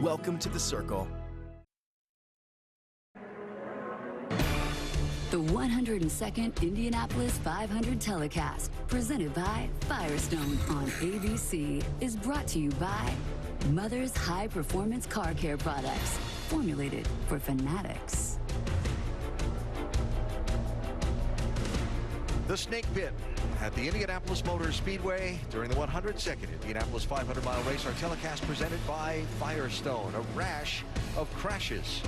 Welcome to the circle. The 102nd Indianapolis 500 telecast, presented by Firestone on ABC, is brought to you by Mother's High Performance Car Care Products, formulated for fanatics. The snake bit at the Indianapolis Motor Speedway during the 102nd Indianapolis 500-mile race. Our telecast presented by Firestone. A rash of crashes.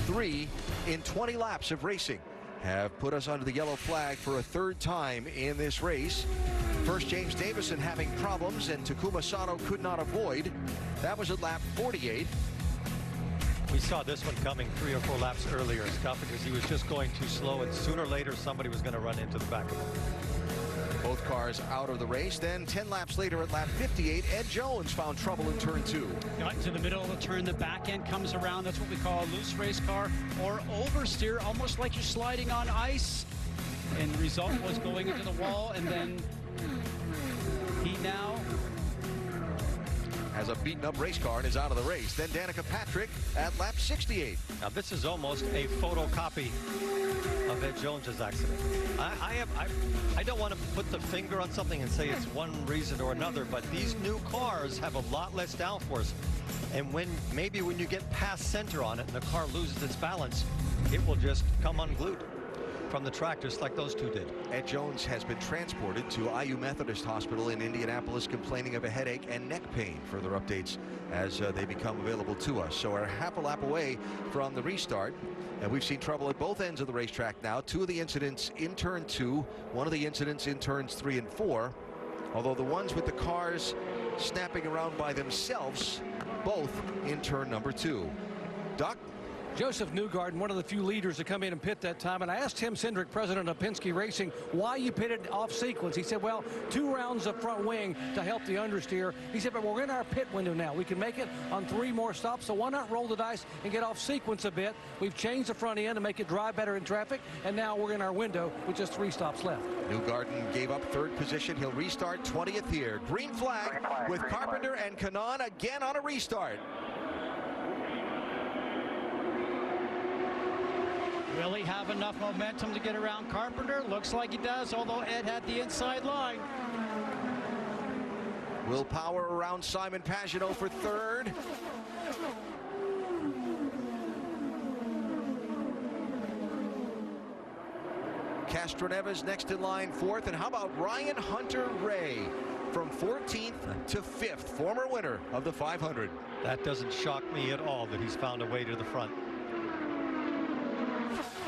3 in 20 laps of racing have put us under the yellow flag for a third time in this race. First, James Davison having problems, and Takuma Sato could not avoid. That was at lap 48. We saw this one coming 3 or 4 laps earlier, Scott, because he was just going too slow, and sooner or later somebody was going to run into the back of him. Both cars out of the race. Then 10 laps later at lap 58, Ed Jones found trouble in turn 2. Got into the middle of the turn, the back end comes around. That's what we call a loose race car or oversteer, almost like you're sliding on ice. And the result was going into the wall, and then he now has a beaten-up race car and is out of the race. Then Danica Patrick at lap 68. Now this is almost a photocopy of Ed Jones's accident. I don't want to put the finger on something and say it's one reason or another, but these new cars have a lot less downforce, and maybe when you get past center on it and the car loses its balance, it will just come unglued from the track, just like those two did. Ed Jones has been transported to IU Methodist Hospital in Indianapolis, complaining of a headache and neck pain. Further updates as they become available to us. So we're half a lap away from the restart, and we've seen trouble at both ends of the racetrack now. 2 of the incidents in turn 2, 1 of the incidents in turns 3 and 4, although the ones with the cars snapping around by themselves, both in turn number 2. Doc? Joseph Newgarden, one of the few leaders to come in and pit that time, and I asked Tim Cindric, president of Penske Racing, why you pitted off sequence. He said, well, 2 rounds of front wing to help the understeer. He said, but we're in our pit window now. We can make it on 3 more stops, so why not roll the dice and get off sequence a bit? We've changed the front end to make it drive better in traffic, and now we're in our window with just 3 stops left. Newgarden gave up 3rd position. He'll restart 20th here. Green flag with Carpenter and Kanaan again on a restart. Will he have enough momentum to get around Carpenter? Looks like he does, although Ed had the inside line. Will power around Simon Pagenaud for 3rd. Castroneves next in line 4th. And how about Ryan Hunter-Reay from 14th to 5th, former winner of the 500. That doesn't shock me at all that he's found a way to the front.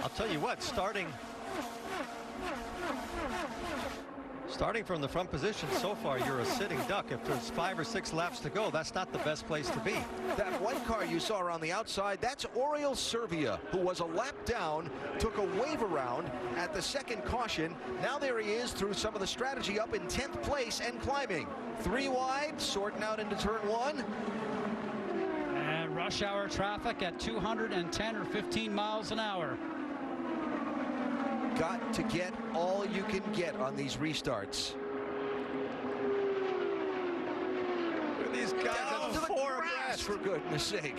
I'll tell you what, starting from the front position so far, you're a sitting duck. If there's 5 or 6 laps to go, that's not the best place to be. That white car you saw around the outside, that's Oriol Servia, who was a lap down, took a wave around at the 2nd caution. Now there he is through some of the strategy up in 10th place and climbing. 3 wide, sorting out into turn 1. And rush hour traffic at 210 or 15 miles an hour. Got to get all you can get on these restarts. These guys down are 4 abreast, for goodness sake.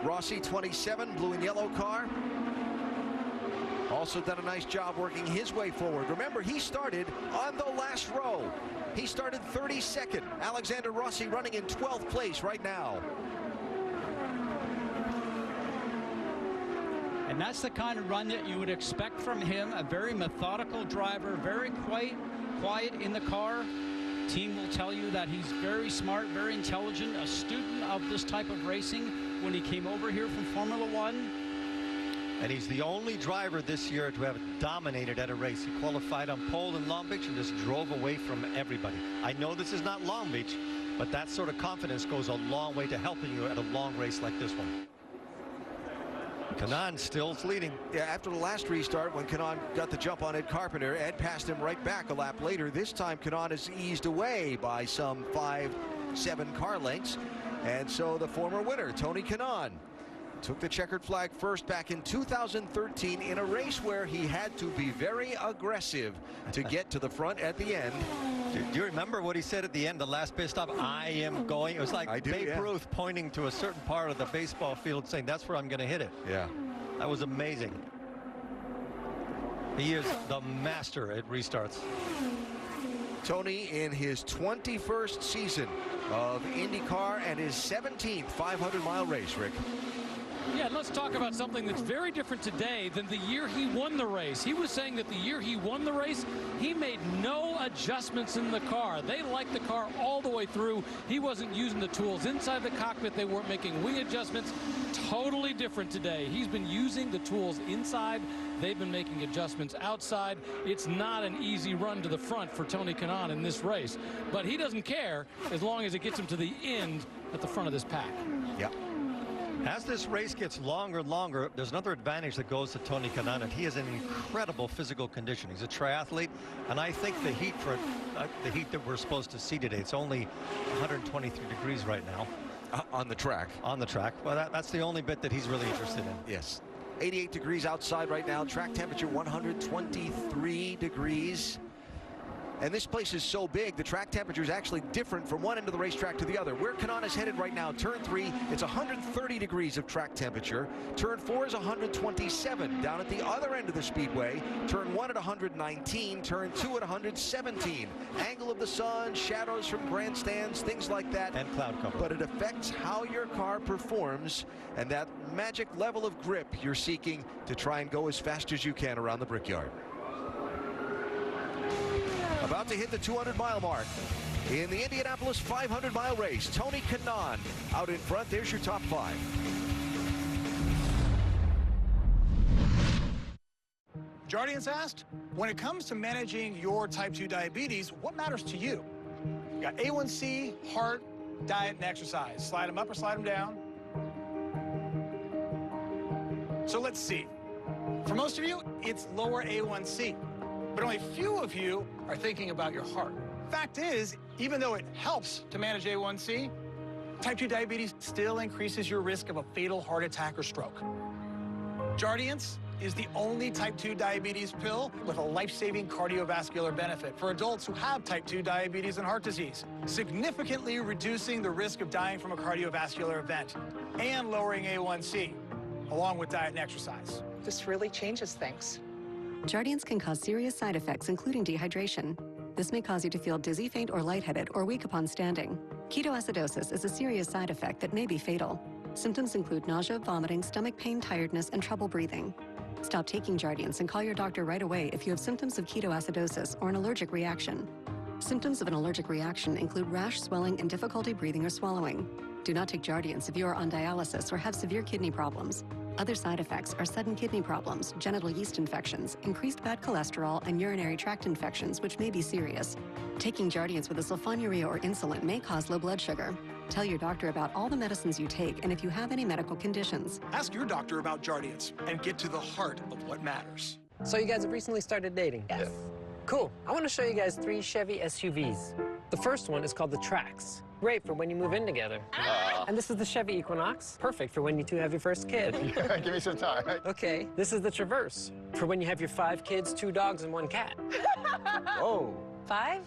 Rossi 27, blue and yellow car. Also done a nice job working his way forward. Remember, he started on the last row. He started 32nd. Alexander Rossi running in 12th place right now. And that's the kind of run that you would expect from him. A very methodical driver, very quiet in the car. Team will tell you that he's very smart, very intelligent, a student of this type of racing when he came over here from Formula One. And he's the only driver this year to have dominated at a race. He qualified on pole in Long Beach and just drove away from everybody. I know this is not Long Beach, but that sort of confidence goes a long way to helping you at a long race like this one. Kanaan still leading. Yeah, after the last restart, when Kanaan got the jump on Ed Carpenter, Ed passed him right back a lap later. This time, Kanaan is eased away by some 5-7 car lengths. And so the former winner, Tony Kanaan, took the checkered flag first back in 2013 in a race where he had to be very aggressive to get to the front at the end. Do you remember what he said at the end, the last pit stop? I am going. It was like Babe Ruth pointing to a certain part of the baseball field saying, that's where I'm going to hit it. Yeah. That was amazing. He is the master at restarts. Tony in his 21st season of IndyCar and his 17th 500-mile race, Rick. Yeah, let's talk about something that's very different today than the year he won the race. He was saying that the year he won the race, he made no adjustments in the car. They liked the car all the way through. He wasn't using the tools inside the cockpit. They weren't making wing adjustments. Totally different today. He's been using the tools inside. They've been making adjustments outside. It's not an easy run to the front for Tony Kanaan in this race, but he doesn't care as long as it gets him to the end at the front of this pack. Yeah. As this race gets longer and longer, there's another advantage that goes to Tony Kanaan, and he has an incredible physical condition. He's a triathlete, and I think the heat that we're supposed to see today, it's only 123 degrees right now. On the track. On the track. Well, that's the only bit that he's really interested in. Yes. 88 degrees outside right now. Track temperature 123 degrees. And this place is so big, the track temperature is actually different from one end of the racetrack to the other. Where Kanaan is headed right now, turn 3, it's 130 degrees of track temperature. Turn 4 is 127. Down at the other end of the speedway, turn 1 at 119, turn 2 at 117. Angle of the sun, shadows from grandstands, things like that. And cloud cover. But it affects how your car performs and that magic level of grip you're seeking to try and go as fast as you can around the Brickyard. About to hit the 200-mile mark in the Indianapolis 500-mile race. Tony Kanaan out in front. There's your top 5. Jardiance asked, when it comes to managing your type 2 diabetes, what matters to you? You got A1C, heart, diet, and exercise. Slide them up or slide them down. So let's see. For most of you, it's lower A1C. But only a few of you are thinking about your heart. Fact is, even though it helps to manage A1C, type 2 diabetes still increases your risk of a fatal heart attack or stroke. Jardiance is the only type 2 diabetes pill with a life-saving cardiovascular benefit for adults who have type 2 diabetes and heart disease, significantly reducing the risk of dying from a cardiovascular event and lowering A1C, along with diet and exercise. This really changes things. Jardiance can cause serious side effects, including dehydration. This may cause you to feel dizzy, faint, or lightheaded, or weak upon standing. Ketoacidosis is a serious side effect that may be fatal. Symptoms include nausea, vomiting, stomach pain, tiredness, and trouble breathing. Stop taking Jardiance and call your doctor right away if you have symptoms of ketoacidosis or an allergic reaction. Symptoms of an allergic reaction include rash, swelling, and difficulty breathing or swallowing. Do not take Jardiance if you are on dialysis or have severe kidney problems. Other side effects are sudden kidney problems, genital yeast infections, increased bad cholesterol, and urinary tract infections, which may be serious. Taking Jardiance with a sulfonylurea or insulin may cause low blood sugar. Tell your doctor about all the medicines you take and if you have any medical conditions. Ask your doctor about Jardiance and get to the heart of what matters. So you guys have recently started dating? Yes. Cool. I want to show you guys 3 Chevy SUVs. The first one is called the Trax. Great for when you move in together. And this is the Chevy Equinox. Perfect for when you two have your first kid. Yeah, give me some time. Okay, this is the Traverse. For when you have your 5 kids, 2 dogs, and 1 cat. Whoa. 5?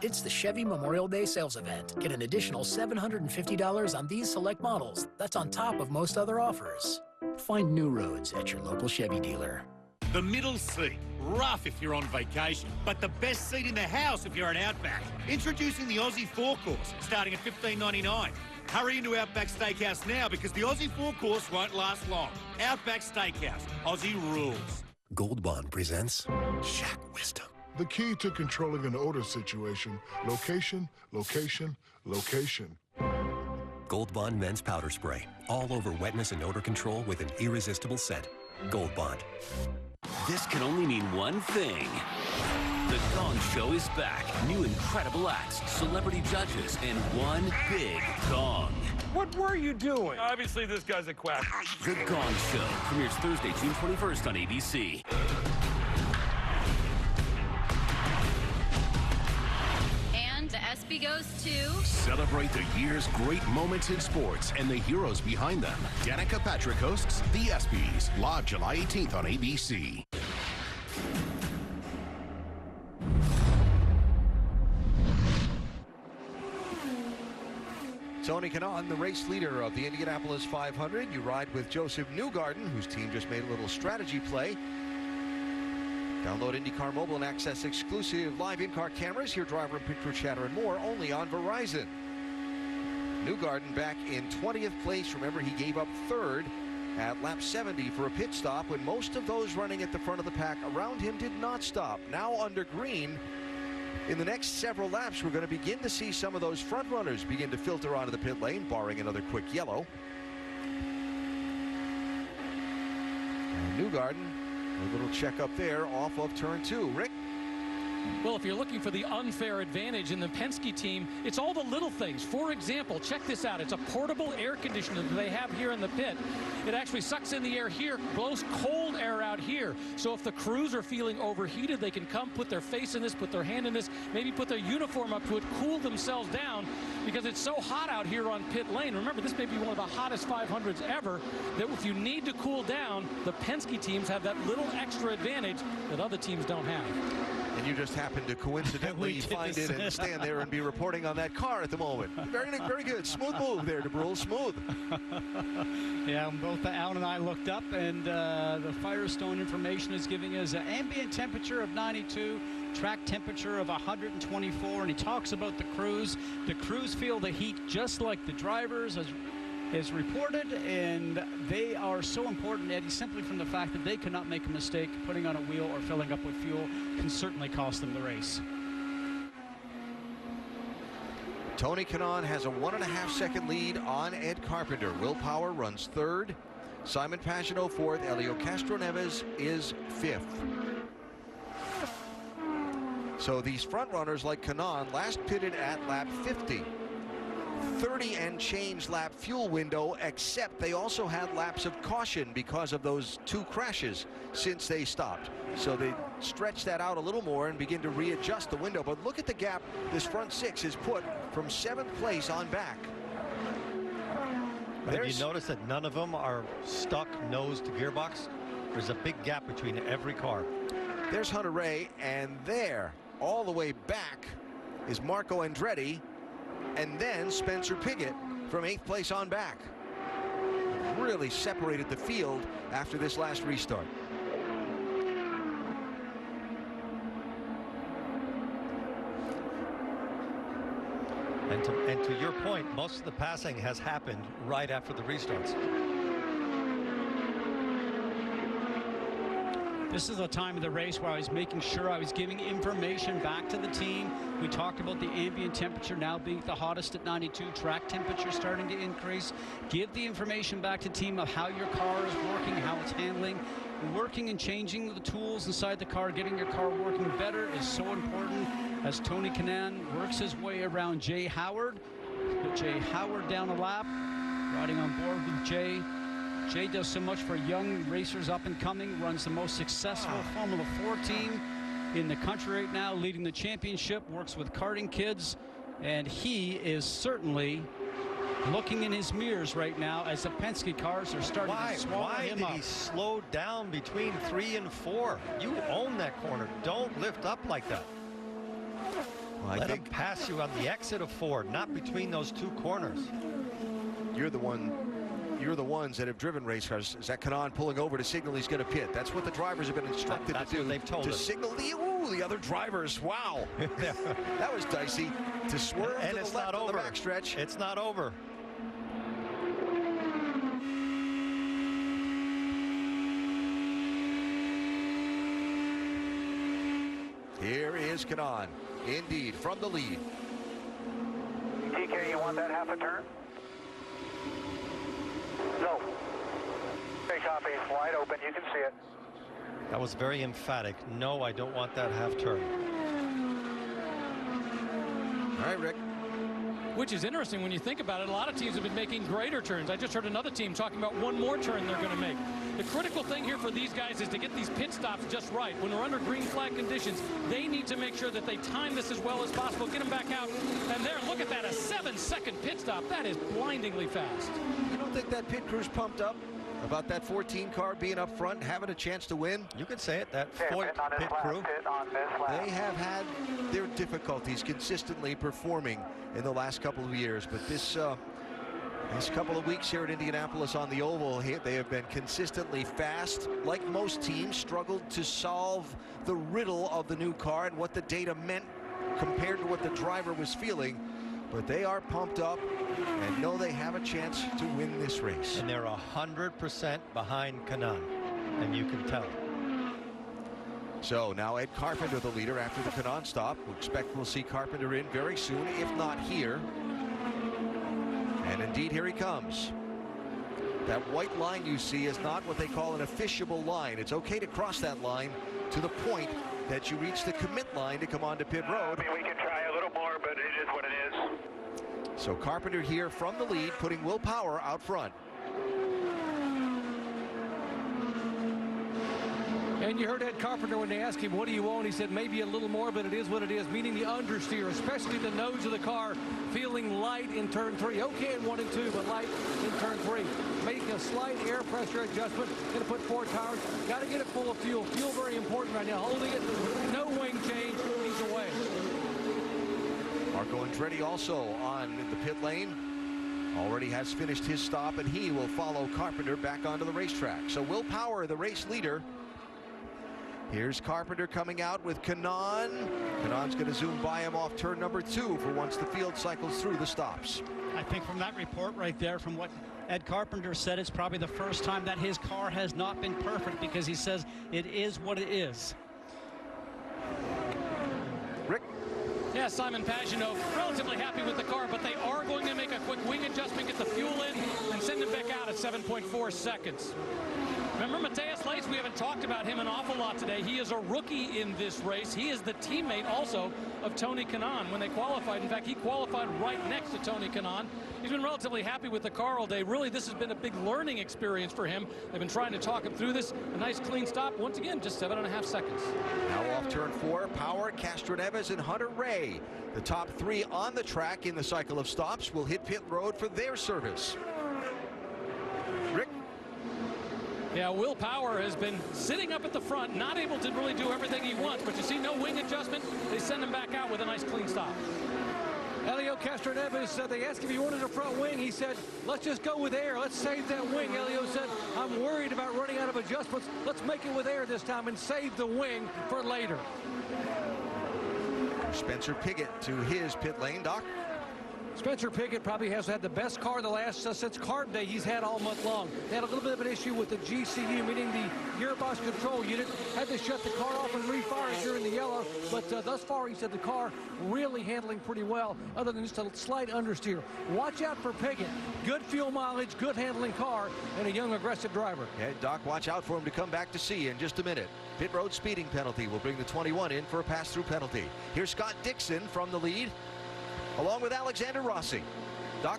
It's the Chevy Memorial Day sales event. Get an additional $750 on these select models. That's on top of most other offers. Find new roads at your local Chevy dealer. The middle seat, rough if you're on vacation, but the best seat in the house if you're at Outback. Introducing the Aussie 4-Course, starting at $15.99. Hurry into Outback Steakhouse now because the Aussie 4-Course won't last long. Outback Steakhouse, Aussie rules. Gold Bond presents Shack Wisdom. The key to controlling an odor situation, location, location, location. Gold Bond Men's Powder Spray. All over wetness and odor control with an irresistible scent. Gold Bond. This can only mean one thing. The Gong Show is back. New incredible acts, celebrity judges, and one big gong. What were you doing? Obviously, this guy's a quack. The Gong Show premieres Thursday, June 21st on ABC. And the trophy goes to... Celebrate the year's great moments in sports and the heroes behind them. Danica Patrick hosts The ESPYs, live July 18th on ABC. Tony Kanaan, the race leader of the Indianapolis 500. You ride with Joseph Newgarden, whose team just made a little strategy play. Download IndyCar Mobile and access exclusive live in-car cameras, hear driver and pit crew chatter and more only on Verizon. Newgarden back in 20th place. Remember, he gave up third at lap 70 for a pit stop when most of those running at the front of the pack around him did not stop. Now under green, in the next several laps, we're going to begin to see some of those front runners begin to filter onto the pit lane, barring another quick yellow. And Newgarden, a little check up there off of turn 2. Rick? Well, if you're looking for the unfair advantage in the Penske team, it's all the little things. For example, check this out. It's a portable air conditioner that they have here in the pit. It actually sucks in the air here, blows cold air out here. So if the crews are feeling overheated, they can come put their face in this, put their hand in this, maybe put their uniform up to it, cool themselves down, because it's so hot out here on pit lane. Remember, this may be one of the hottest 500s ever, that if you need to cool down, the Penske teams have that little extra advantage that other teams don't have. And you just happen to coincidentally find it and stand there and be reporting on that car at the moment. Very good. Smooth move there, DeBrule. Smooth. Yeah, both Alan and I looked up, and the Firestone information is giving us an ambient temperature of 92, track temperature of 124, and he talks about the crews. The crews feel the heat just like the drivers, as is reported, and they are so important, Eddie, simply from the fact that they cannot make a mistake. Putting on a wheel or filling up with fuel can certainly cost them the race. Tony Kanaan has a 1.5-second lead on Ed Carpenter. Will Power runs third. Simon Pagenaud fourth. Elio Castroneves is fifth. So these front runners like Kanaan last pitted at lap 50. 30 and change lap fuel window, except they also had laps of caution because of those 2 crashes since they stopped. So they stretch that out a little more and begin to readjust the window. But look at the gap this front 6 is put from 7th place on back. Have you noticed that none of them are stuck nose to gearbox? There's a big gap between every car. There's Hunter Ray, and there, all the way back, is Marco Andretti, and then Spencer Pigot from 8th place on back. Really separated the field after this last restart. And to your point, most of the passing has happened right after the restarts. This is a time of the race where I was making sure I was giving information back to the team. We talked about the ambient temperature now being the hottest at 92, track temperature starting to increase. Give the information back to the team of how your car is working, how it's handling. Working and changing the tools inside the car, getting your car working better is so important. As Tony Kanaan works his way around Jay Howard. Put Jay Howard down a lap, riding on board with Jay. Jay does so much for young racers up and coming, runs the most successful Formula 4 team in the country right now, leading the championship, works with karting kids, and he is certainly looking in his mirrors right now as the Penske cars are starting to swallow him up. Why did he slow down between 3 and 4? You own that corner. Don't lift up like that. Well, Let him pass you on the exit of 4, not between those 2 corners. You're the ones that have driven race cars. Is that Kanaan pulling over to signal he's going to pit? That's what the drivers have been instructed to do. What they've told to us. Signal the other drivers. Wow. That was dicey. To swerve and to it's the left not on over. the backstretch. It's not over. Here is Kanaan. Indeed, from the lead. TK, you want that half a turn? No. Okay, copy. Wide open. You can see it. That was very emphatic. No, I don't want that half turn. All right, Rick. Which is interesting when you think about it. A lot of teams have been making greater turns. I just heard another team talking about one more turn they're going to make. The critical thing here for these guys is to get these pit stops just right. When they're under green flag conditions, they need to make sure that they time this as well as possible, get them back out. And there, look at that, a 7-second pit stop. That is blindingly fast. You don't think that pit crew's pumped up about that 14 car being up front, having a chance to win? You could say it, that Foyt pit crew. They have had their difficulties consistently performing in the last couple of years, but this couple of weeks here at Indianapolis on the oval, they have been consistently fast. Like most teams, struggled to solve the riddle of the new car and what the data meant compared to what the driver was feeling. But they are pumped up and know they have a chance to win this race. And they're 100% behind Kanaan, and you can tell. So now Ed Carpenter, the leader after the Kanaan stop. We expect we'll see Carpenter in very soon, if not here. And indeed, here he comes. That white line you see is not what they call an officiable line. It's okay to cross that line to the point that you reach the commit line to come onto pit road. I mean, we can try a little more, but it is what it is. So Carpenter here from the lead, putting Will Power out front. And you heard Ed Carpenter when they asked him, what do you want? He said, maybe a little more, but it is what it is, meaning the understeer, especially the nose of the car, feeling light in turn 3. Okay in 1 and 2, but light in turn 3. Making a slight air pressure adjustment. Going to put 4 tires. Got to get it full of fuel. Fuel very important right now. Holding it, no wing change. He's away. Marco Andretti also on the pit lane. Already has finished his stop, and he will follow Carpenter back onto the racetrack. So Will Power, the race leader. Here's Carpenter coming out with Kanaan. Kanaan's going to zoom by him off turn number 2 for once the field cycles through the stops. I think from that report right there, from what Ed Carpenter said, it's probably the first time that his car has not been perfect, because he says it is what it is. Rick? Yeah, Simon Pagenaud relatively happy with the car, but they are going to make a quick wing adjustment, get the fuel in, and send him back out at 7.4 seconds. Remember Matthias Leitz, we haven't talked about him an awful lot today. He is a rookie in this race. He is the teammate also of Tony Kanaan when they qualified. In fact, he qualified right next to Tony Kanaan. He's been relatively happy with the car all day. Really, this has been a big learning experience for him. They've been trying to talk him through this. A nice clean stop. Once again, just 7.5 seconds. Now off turn 4, Power, Castroneves, and Hunter Ray. The top 3 on the track in the cycle of stops will hit pit road for their service. Rick? Yeah, Will Power has been sitting up at the front, not able to really do everything he wants, but you see no wing adjustment. They send him back out with a nice clean stop. Elio Castroneves, they asked if he wanted a front wing. He said, let's just go with air. Let's save that wing. Elio said, I'm worried about running out of adjustments. Let's make it with air this time and save the wing for later. Spencer Pigot to his pit lane. Doc? Spencer Pigot probably has had the best car the last since Carb Day he's had all month long. They had a little bit of an issue with the GCU, meaning the gearbox control unit. Had to shut the car off and refire it during the yellow. But thus far, he said the car really handling pretty well, other than just a slight understeer. Watch out for Pigot. Good fuel mileage, good handling car, and a young, aggressive driver. Yeah, Doc, watch out for him to come back to see in just a minute. Pit road speeding penalty will bring the 21 in for a pass-through penalty. Here's Scott Dixon from the lead, along with Alexander Rossi. Doc?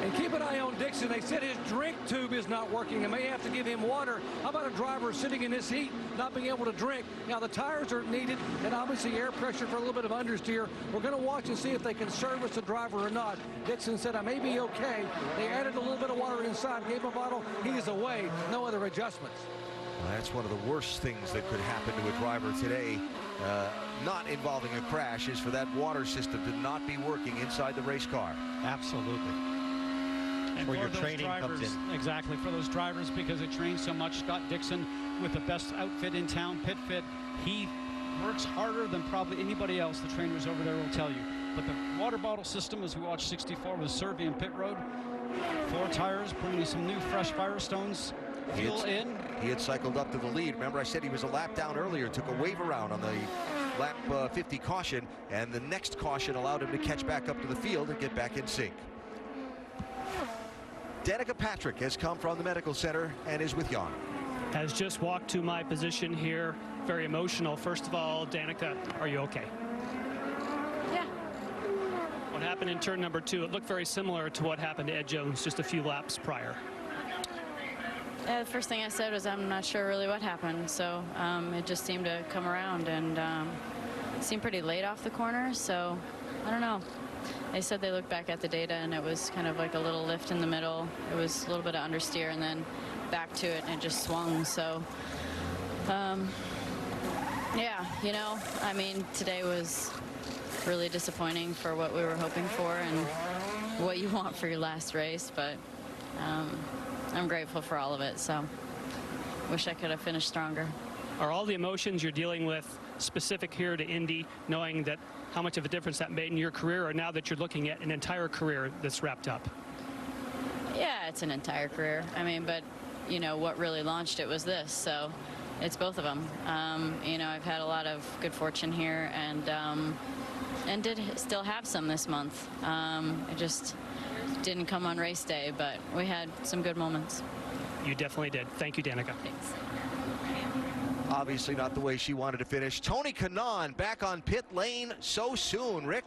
And keep an eye on Dixon. They said his drink tube is not working and may have to give him water. How about a driver sitting in this heat, not being able to drink? Now, the tires are needed, and obviously air pressure for a little bit of understeer. We're going to watch and see if they can service the driver or not. Dixon said, I may be okay. They added a little bit of water inside, gave him a bottle. He's away. No other adjustments. Well, that's one of the worst things that could happen to a driver today, not involving a crash, is for that water system to not be working inside the race car. Absolutely. And where for your those training drivers, comes in. exactly, for those drivers, because they train so much. Scott Dixon, with the best outfit in town, Pit Fit, he works harder than probably anybody else. The trainers over there will tell you. But the water bottle system, as we watched 64 with Servian Pit Road, 4 tires, bringing some new fresh Firestones. Fuel in. He had cycled up to the lead. Remember, I said he was a lap down earlier, took a wave around on the lap 50 caution, and the next caution allowed him to catch back up to the field and get back in sync. Danica Patrick has come from the medical center and is with Jan. Has just walked to my position here. Very emotional. First of all, Danica, are you okay? Yeah. what happened in turn number 2. It looked very similar to what happened to Ed Jones just a few laps prior. The first thing I said was I'm not sure really what happened, so it just seemed to come around, and it seemed pretty late off the corner, so I don't know. They said they looked back at the data, and it was kind of like a little lift in the middle. It was a little bit of understeer, and then back to it, and it just swung, so yeah, you know, I mean, today was really disappointing for what we were hoping for and what you want for your last race, but I'm grateful for all of it, so wish I could have finished stronger. Are all the emotions you're dealing with specific here to Indy, knowing that how much of a difference that made in your career, or now that you're looking at an entire career that's wrapped up? Yeah, it's an entire career. I mean, but, you know, what really launched it was this, so it's both of them. You know, I've had a lot of good fortune here, and did still have some this month. It just didn't come on race day, but we had some good moments. You definitely did. Thank you, Danica. Thanks. Obviously not the way she wanted to finish. Tony Kanaan back on pit lane so soon, Rick.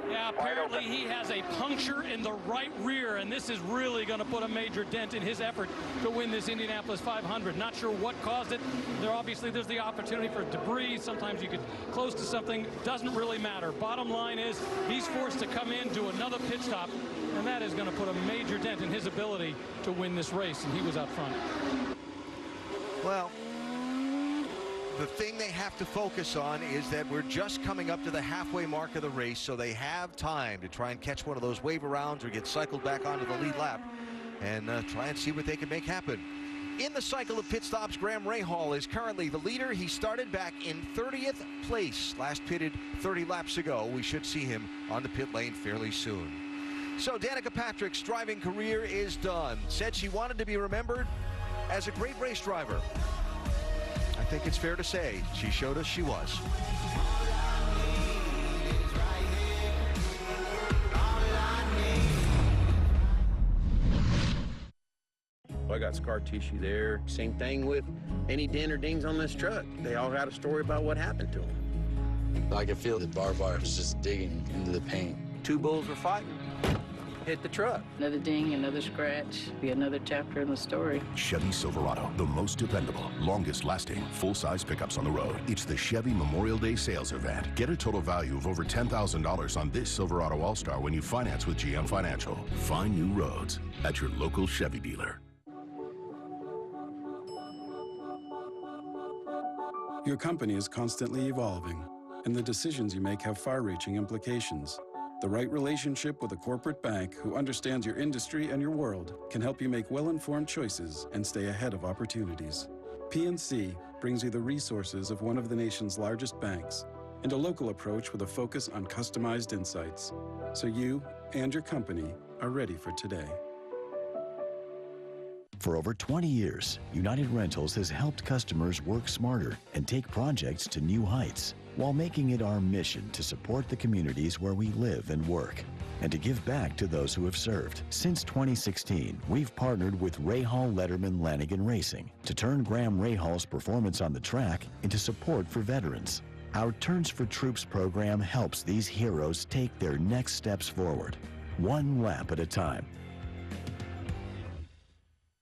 Yeah, apparently he has a puncture in the right rear, and this is really going to put a major dent in his effort to win this Indianapolis 500. Not sure what caused it. There's the opportunity for debris. Sometimes you get close to something. Doesn't really matter. Bottom line is he's forced to come in, do another pit stop, and that is going to put a major dent in his ability to win this race, and he was out front. Well, the thing they have to focus on is that we're just coming up to the halfway mark of the race, so they have time to try and catch one of those wave arounds or get cycled back onto the lead lap and try and see what they can make happen. In the cycle of pit stops, Graham Rahal is currently the leader. He started back in 30th place, last pitted 30 laps ago. We should see him on the pit lane fairly soon. So Danica Patrick's driving career is done. Said she wanted to be remembered as a great race driver. I think it's fair to say she showed us she was. Well, I got scar tissue there. Same thing with any dent or dings on this truck. They all got a story about what happened to them. I could feel the barbed wire was just digging into the paint. Two bulls were fighting. Hit the truck. Another ding, another scratch, be another chapter in the story. Chevy Silverado, the most dependable, longest lasting, full-size pickups on the road. It's the Chevy Memorial Day sales event. Get a total value of over $10,000 on this Silverado All-Star when you finance with GM Financial. Find new roads at your local Chevy dealer. Your company is constantly evolving, and the decisions you make have far-reaching implications. The right relationship with a corporate bank who understands your industry and your world can help you make well-informed choices and stay ahead of opportunities. PNC brings you the resources of one of the nation's largest banks and a local approach with a focus on customized insights, so you and your company are ready for today. For over 20 years, United Rentals has helped customers work smarter and take projects to new heights, while making it our mission to support the communities where we live and work, and to give back to those who have served. Since 2016, we've partnered with Rahal Letterman Lanigan Racing to turn Graham Rahal's performance on the track into support for veterans. Our Turns for Troops program helps these heroes take their next steps forward, one lap at a time.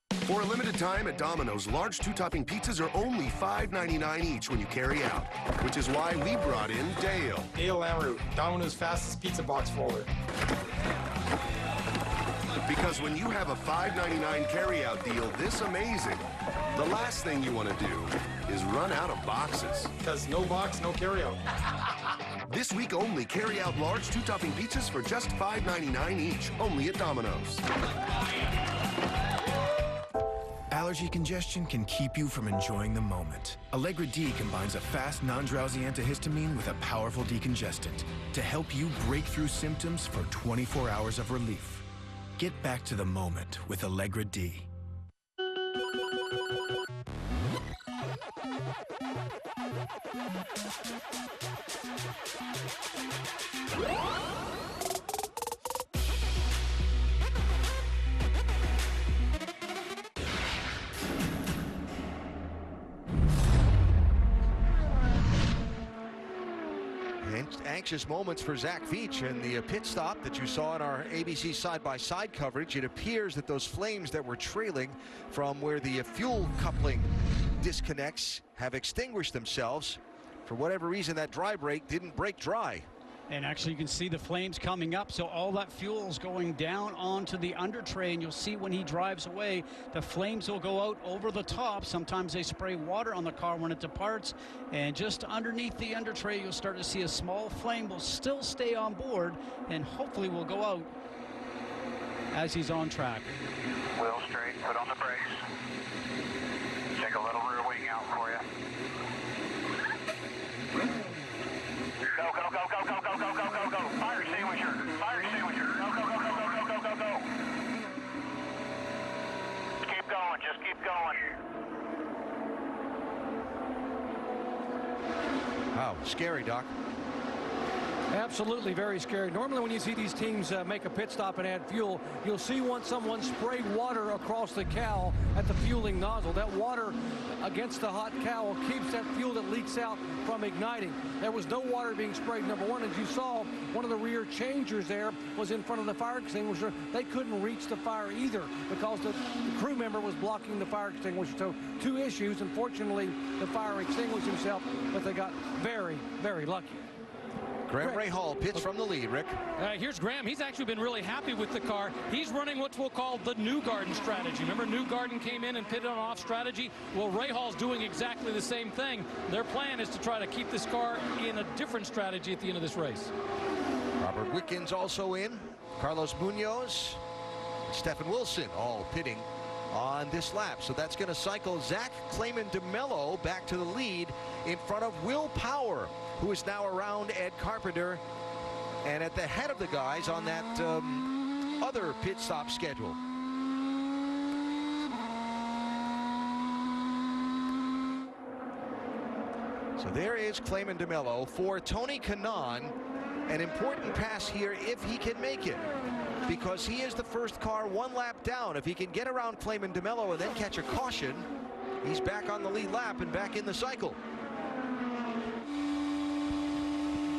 For a limited time at Domino's, large two-topping pizzas are only $5.99 each when you carry out, which is why we brought in Dale. Dale Lamoureux, Domino's fastest pizza box forward. Because when you have a $5.99 carry-out deal this amazing, the last thing you want to do is run out of boxes. Because no box, no carry-out. This week only, carry-out large two-topping pizzas for just $5.99 each, only at Domino's. Allergy congestion can keep you from enjoying the moment. Allegra D combines a fast, non-drowsy antihistamine with a powerful decongestant to help you break through symptoms for 24 hours of relief. Get back to the moment with Allegra D. Anxious moments for Zach Veach and the pit stop that you saw in our ABC side-by-side coverage. It appears that those flames that were trailing from where the fuel coupling disconnects have extinguished themselves. For whatever reason, that dry brake didn't break dry. And actually, you can see the flames coming up, so all that fuel is going down onto the under tray, and you'll see when he drives away, the flames will go out over the top. Sometimes they spray water on the car when it departs, and just underneath the under tray, you'll start to see a small flame will still stay on board, and hopefully will go out as he's on track. Wheel straight, put on the brakes. Take a little rear wing out for you. Go, go, go, go, go, go, go, go, go, go. Fire extinguisher. Fire extinguisher. Go, go, go, go, go, go, go, go, go. Keep going. Just keep going. Wow, scary, Doc. Absolutely very scary. Normally when you see these teams make a pit stop and add fuel, you'll see someone spray water across the cowl at the fueling nozzle. That water against the hot cowl keeps that fuel that leaks out from igniting. There was no water being sprayed, number one. As you saw, one of the rear changers there was in front of the fire extinguisher. They couldn't reach the fire either because the crew member was blocking the fire extinguisher. So two issues. Unfortunately, the fire extinguished himself, but they got very, very lucky. Graham Rahal pits from the lead, Rick. Here's Graham. He's actually been really happy with the car. He's running what we'll call the Newgarden strategy. Remember, Newgarden came in and pitted on off strategy? Well, Rahal's doing exactly the same thing. Their plan is to try to keep this car in a different strategy at the end of this race. Robert Wickens also in. Carlos Munoz, Stephen Wilson all pitting on this lap. So that's going to cycle Zach Clayman DeMello back to the lead in front of Will Power, who is now around Ed Carpenter and at the head of the guys on that other pit stop schedule. So there is Clayman DeMello for Tony Kanaan. An important pass here if he can make it, because he is the first car one lap down. If he can get around Clayman DeMello and then catch a caution, he's back on the lead lap and back in the cycle.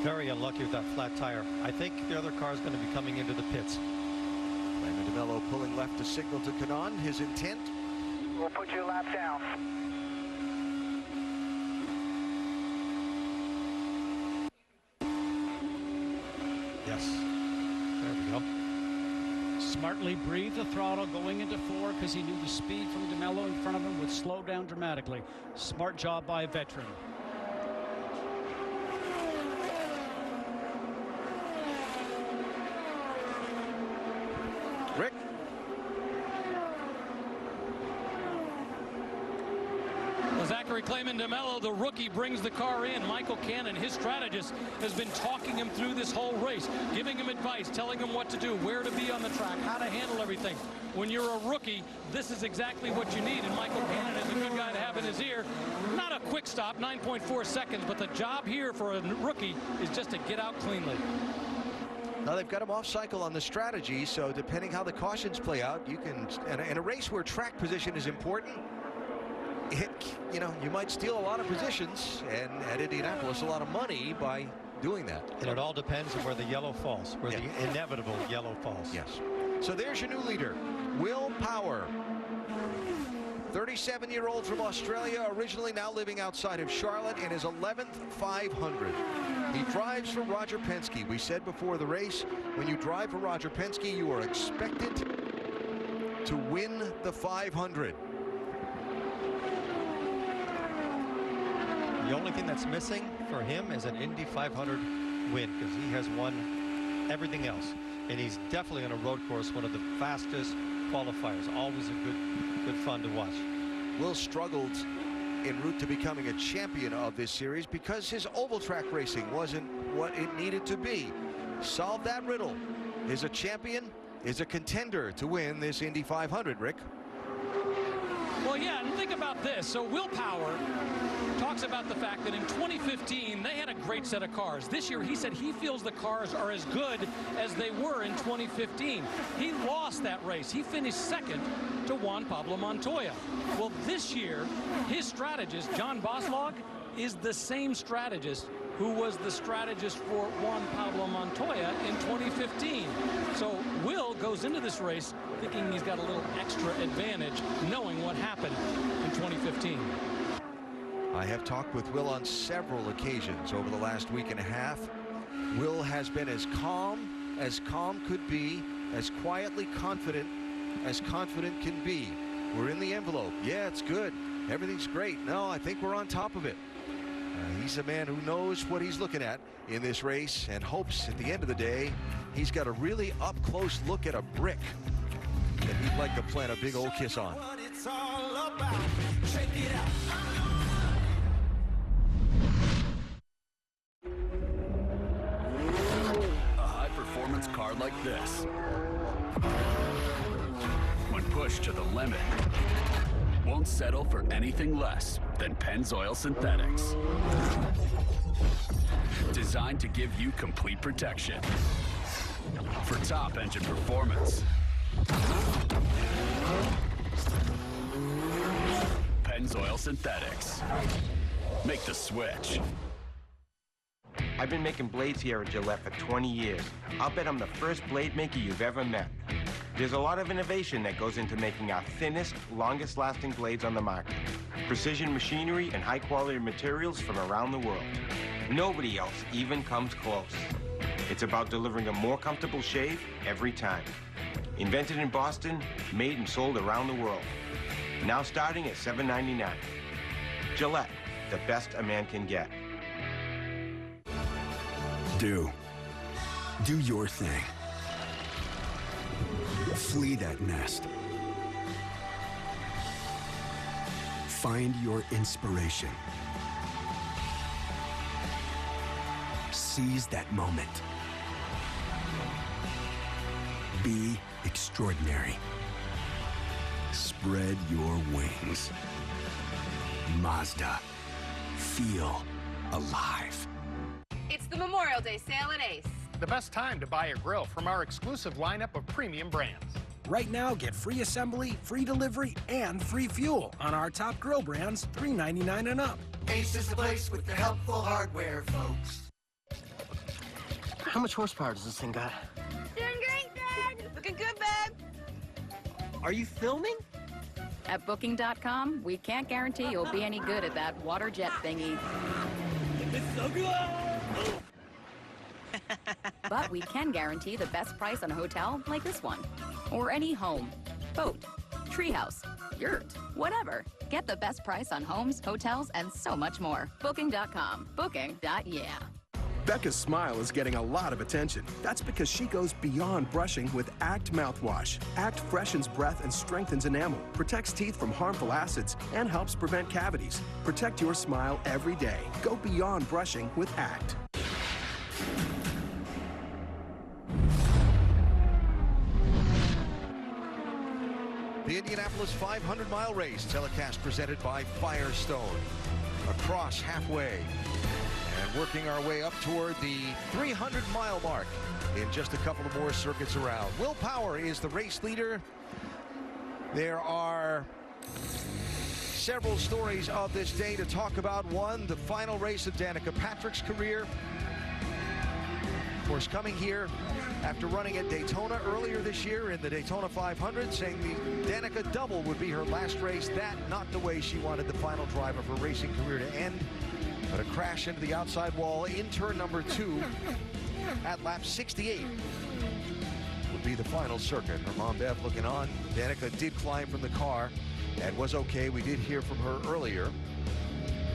Very unlucky with that flat tire. I think the other car is going to be coming into the pits. Clayman DeMello pulling left to signal to Kanaan his intent. We'll put you a lap down. Yes. There we go. Smartly breathed the throttle going into 4 because he knew the speed from DeMello in front of him would slow down dramatically. Smart job by a veteran. Rick? Well, Zachary Clayman DeMello, the rookie, brings the car in. Michael Cannon, his strategist, has been talking him through this whole race, giving him advice, telling him what to do, where to be on the track, how to handle everything. When you're a rookie, this is exactly what you need, and Michael Cannon is a good guy to have in his ear. Not a quick stop, 9.4 seconds, but the job here for a rookie is just to get out cleanly. Now they've got him off cycle on the strategy, so depending how the cautions play out, you can, in a race where track position is important, you might steal a lot of positions, and at Indianapolis a lot of money by doing that. And it all depends on where the yellow falls, where the inevitable yellow falls. Yes. So there's your new leader, Will Power. 37-year-old from Australia, originally now living outside of Charlotte, in his 11th 500. He drives for Roger Penske. We said before the race, when you drive for Roger Penske, you are expected to win the 500. The only thing that's missing for him is an Indy 500 win, because he has won everything else. And he's definitely on a road course, one of the fastest qualifiers. Always a good fun to watch. Will struggled en route to becoming a champion of this series because his oval track racing wasn't what it needed to be. Solve that riddle. Is a champion, is a contender to win this Indy 500, Rick. Well, yeah, and think about this. So Will Power talks about the fact that in 2015 they had a great set of cars. This year he said he feels the cars are as good as they were in 2015. He lost that race. He finished second to Juan Pablo Montoya. Well, this year his strategist, John Boslog, is the same strategist who was the strategist for Juan Pablo Montoya in 2015. So Will goes into this race thinking he's got a little extra advantage, knowing what happened in 2015. I have talked with Will on several occasions over the last week and a half. Will has been as calm could be, as quietly confident as confident can be. We're in the envelope. Yeah, it's good. Everything's great. No, I think we're on top of it. He's a man who knows what he's looking at in this race and hopes at the end of the day he's got a really up-close look at a brick that he'd like to plant a big old kiss on. A high-performance car like this, when pushed to the limit, won't settle for anything less than Pennzoil Synthetics. Designed to give you complete protection for top engine performance. Pennzoil Synthetics. Make the switch. I've been making blades here at Gillette for 20 years. I'll bet I'm the first blade maker you've ever met. There's a lot of innovation that goes into making our thinnest, longest-lasting blades on the market. Precision machinery and high-quality materials from around the world. Nobody else even comes close. It's about delivering a more comfortable shave every time. Invented in Boston, made and sold around the world. Now starting at $7.99. Gillette, the best a man can get. Do your thing. Flee that nest. Find your inspiration. Seize that moment. Be extraordinary. Spread your wings. Mazda. Feel alive. It's the Memorial Day sale at Ace. The best time to buy a grill from our exclusive lineup of premium brands. Right now, get free assembly, free delivery, and free fuel on our top grill brands, $3.99 and up. Ace is the place with the helpful hardware, folks. How much horsepower does this thing got? Doing great, Dad. Looking good, babe. Are you filming? At Booking.com, we can't guarantee you'll be any good at that water jet thingy. It's so good! But we can guarantee the best price on a hotel like this one. Or any home, boat, treehouse, yurt, whatever. Get the best price on homes, hotels, and so much more. Booking.com. Booking.yeah. Becca's smile is getting a lot of attention. That's because she goes beyond brushing with ACT mouthwash. ACT freshens breath and strengthens enamel, protects teeth from harmful acids, and helps prevent cavities. Protect your smile every day. Go beyond brushing with ACT. The Indianapolis 500-mile race telecast presented by Firestone. Across halfway and working our way up toward the 300-mile mark in just a couple of more circuits around. Will Power is the race leader. There are several stories of this day to talk about. One, the final race of Danica Patrick's career. Of course, coming here after running at Daytona earlier this year in the Daytona 500, saying the Danica double would be her last race. That not the way she wanted the final drive of her racing career to end, but a crash into the outside wall in turn number 2 at lap 68 would be the final circuit. Her mom Bev looking on. Danica did climb from the car and was okay. We did hear from her earlier,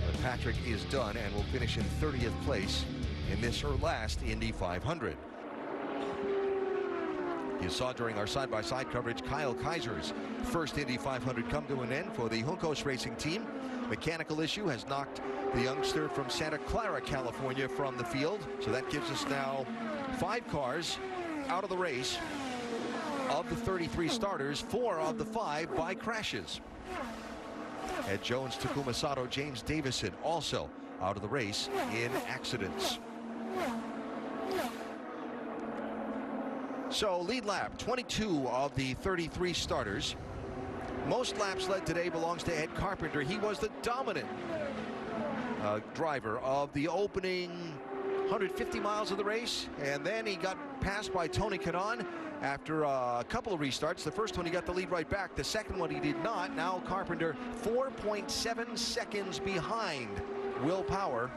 but Patrick is done and will finish in 30th place in this, her last Indy 500. You saw during our side-by-side coverage Kyle Kaiser's first Indy 500 come to an end for the Juncos racing team. Mechanical issue has knocked the youngster from Santa Clara, California from the field. So that gives us now 5 cars out of the race. Of the 33 starters, 4 of the 5 by crashes. Ed Jones, Takuma Sato, James Davison also out of the race in accidents. So lead lap, 22 of the 33 starters. Most laps led today belongs to Ed Carpenter. He was the dominant driver of the opening 150 miles of the race, and then he got passed by Tony Kanaan after a couple of restarts. The first one he got the lead right back. The second one he did not. Now Carpenter 4.7 seconds behind Will Power,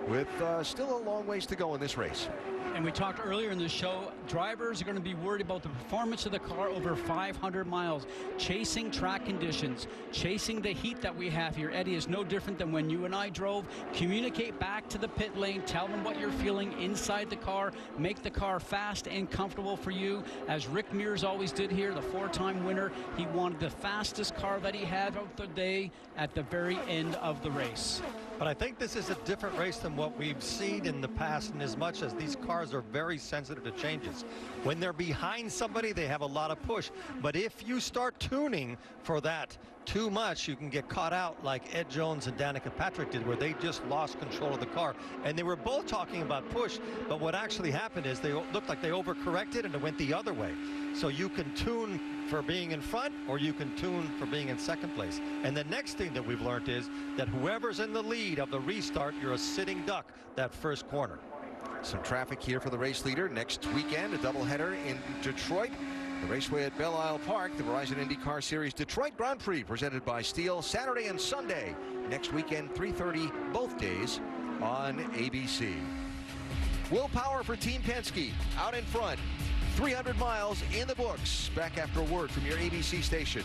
with still a long ways to go in this race. And we talked earlier in the show, drivers are going to be worried about the performance of the car over 500 miles, chasing track conditions, chasing the heat that we have here. Eddie, is no different than when you and I drove. Communicate back to the pit lane, tell them what you're feeling inside the car, make the car fast and comfortable for you. As Rick Mears always did here, the four-time winner, he wanted the fastest car that he had of the day at the very end of the race. But I think this is a different race than what we've seen in the past, in as much as these cars are very sensitive to changes. When they're behind somebody, they have a lot of push. But if you start tuning for that too much, you can get caught out like Ed Jones and Danica Patrick did, where they just lost control of the car. And they were both talking about push, but what actually happened is they looked like they overcorrected and it went the other way. So you can tune for being in front, or you can tune for being in second place. And the next thing that we've learned is that whoever's in the lead of the restart, you're a sitting duck that first corner. Some traffic here for the race leader. Next weekend, a doubleheader in Detroit. The raceway at Belle Isle Park, the Verizon IndyCar Series Detroit Grand Prix, presented by Steel, Saturday and Sunday. Next weekend, 3:30, both days on ABC. Will Power for Team Penske, out in front. 300 miles in the books. Back after a word from your ABC station.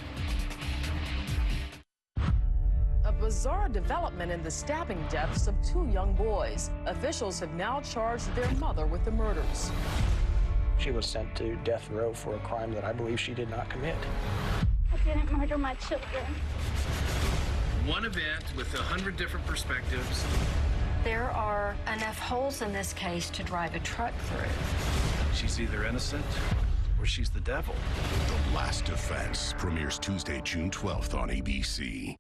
A bizarre development in the stabbing deaths of two young boys. Officials have now charged their mother with the murders. She was sent to death row for a crime that I believe she did not commit. I didn't murder my children. One event with 100 different perspectives. There are enough holes in this case to drive a truck through. She's either innocent or she's the devil. The Last Defense premieres Tuesday, June 12th on ABC.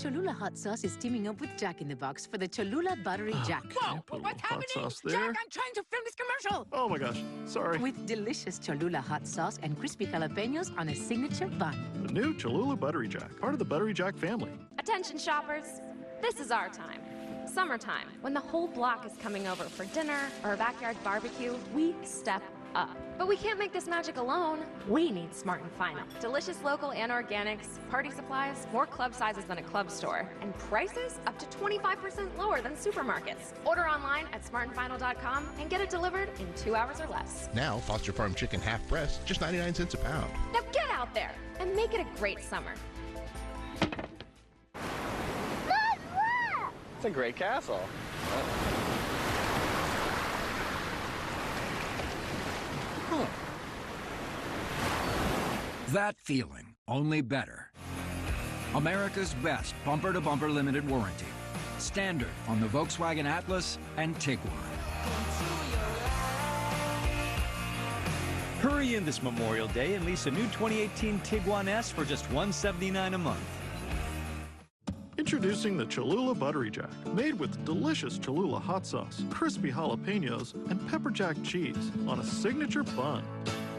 Cholula Hot Sauce is teaming up with Jack in the Box for the Cholula Buttery Jack. Whoa! What's happening? Jack, I'm trying to film this commercial! Oh my gosh, sorry. With delicious Cholula Hot Sauce and crispy jalapenos on a signature bun. The new Cholula Buttery Jack, part of the Buttery Jack family. Attention shoppers, this is our time. Summertime, when the whole block is coming over for dinner or a backyard barbecue, we step up. But we can't make this magic alone. We need Smart & Final. Delicious local and organics, party supplies, more club sizes than a club store, and prices up to 25% lower than supermarkets. Order online at smartandfinal.com and get it delivered in 2 hours or less. Now, Foster Farm chicken half breast, just 99 cents a pound. Now get out there and make it a great summer. It's a great castle. Huh. That feeling, only better. America's best bumper-to-bumper limited warranty. Standard on the Volkswagen Atlas and Tiguan. Hurry in this Memorial Day and lease a new 2018 Tiguan S for just $179 a month. Introducing the Cholula Buttery Jack, made with delicious Cholula hot sauce, crispy jalapenos, and pepper jack cheese on a signature bun.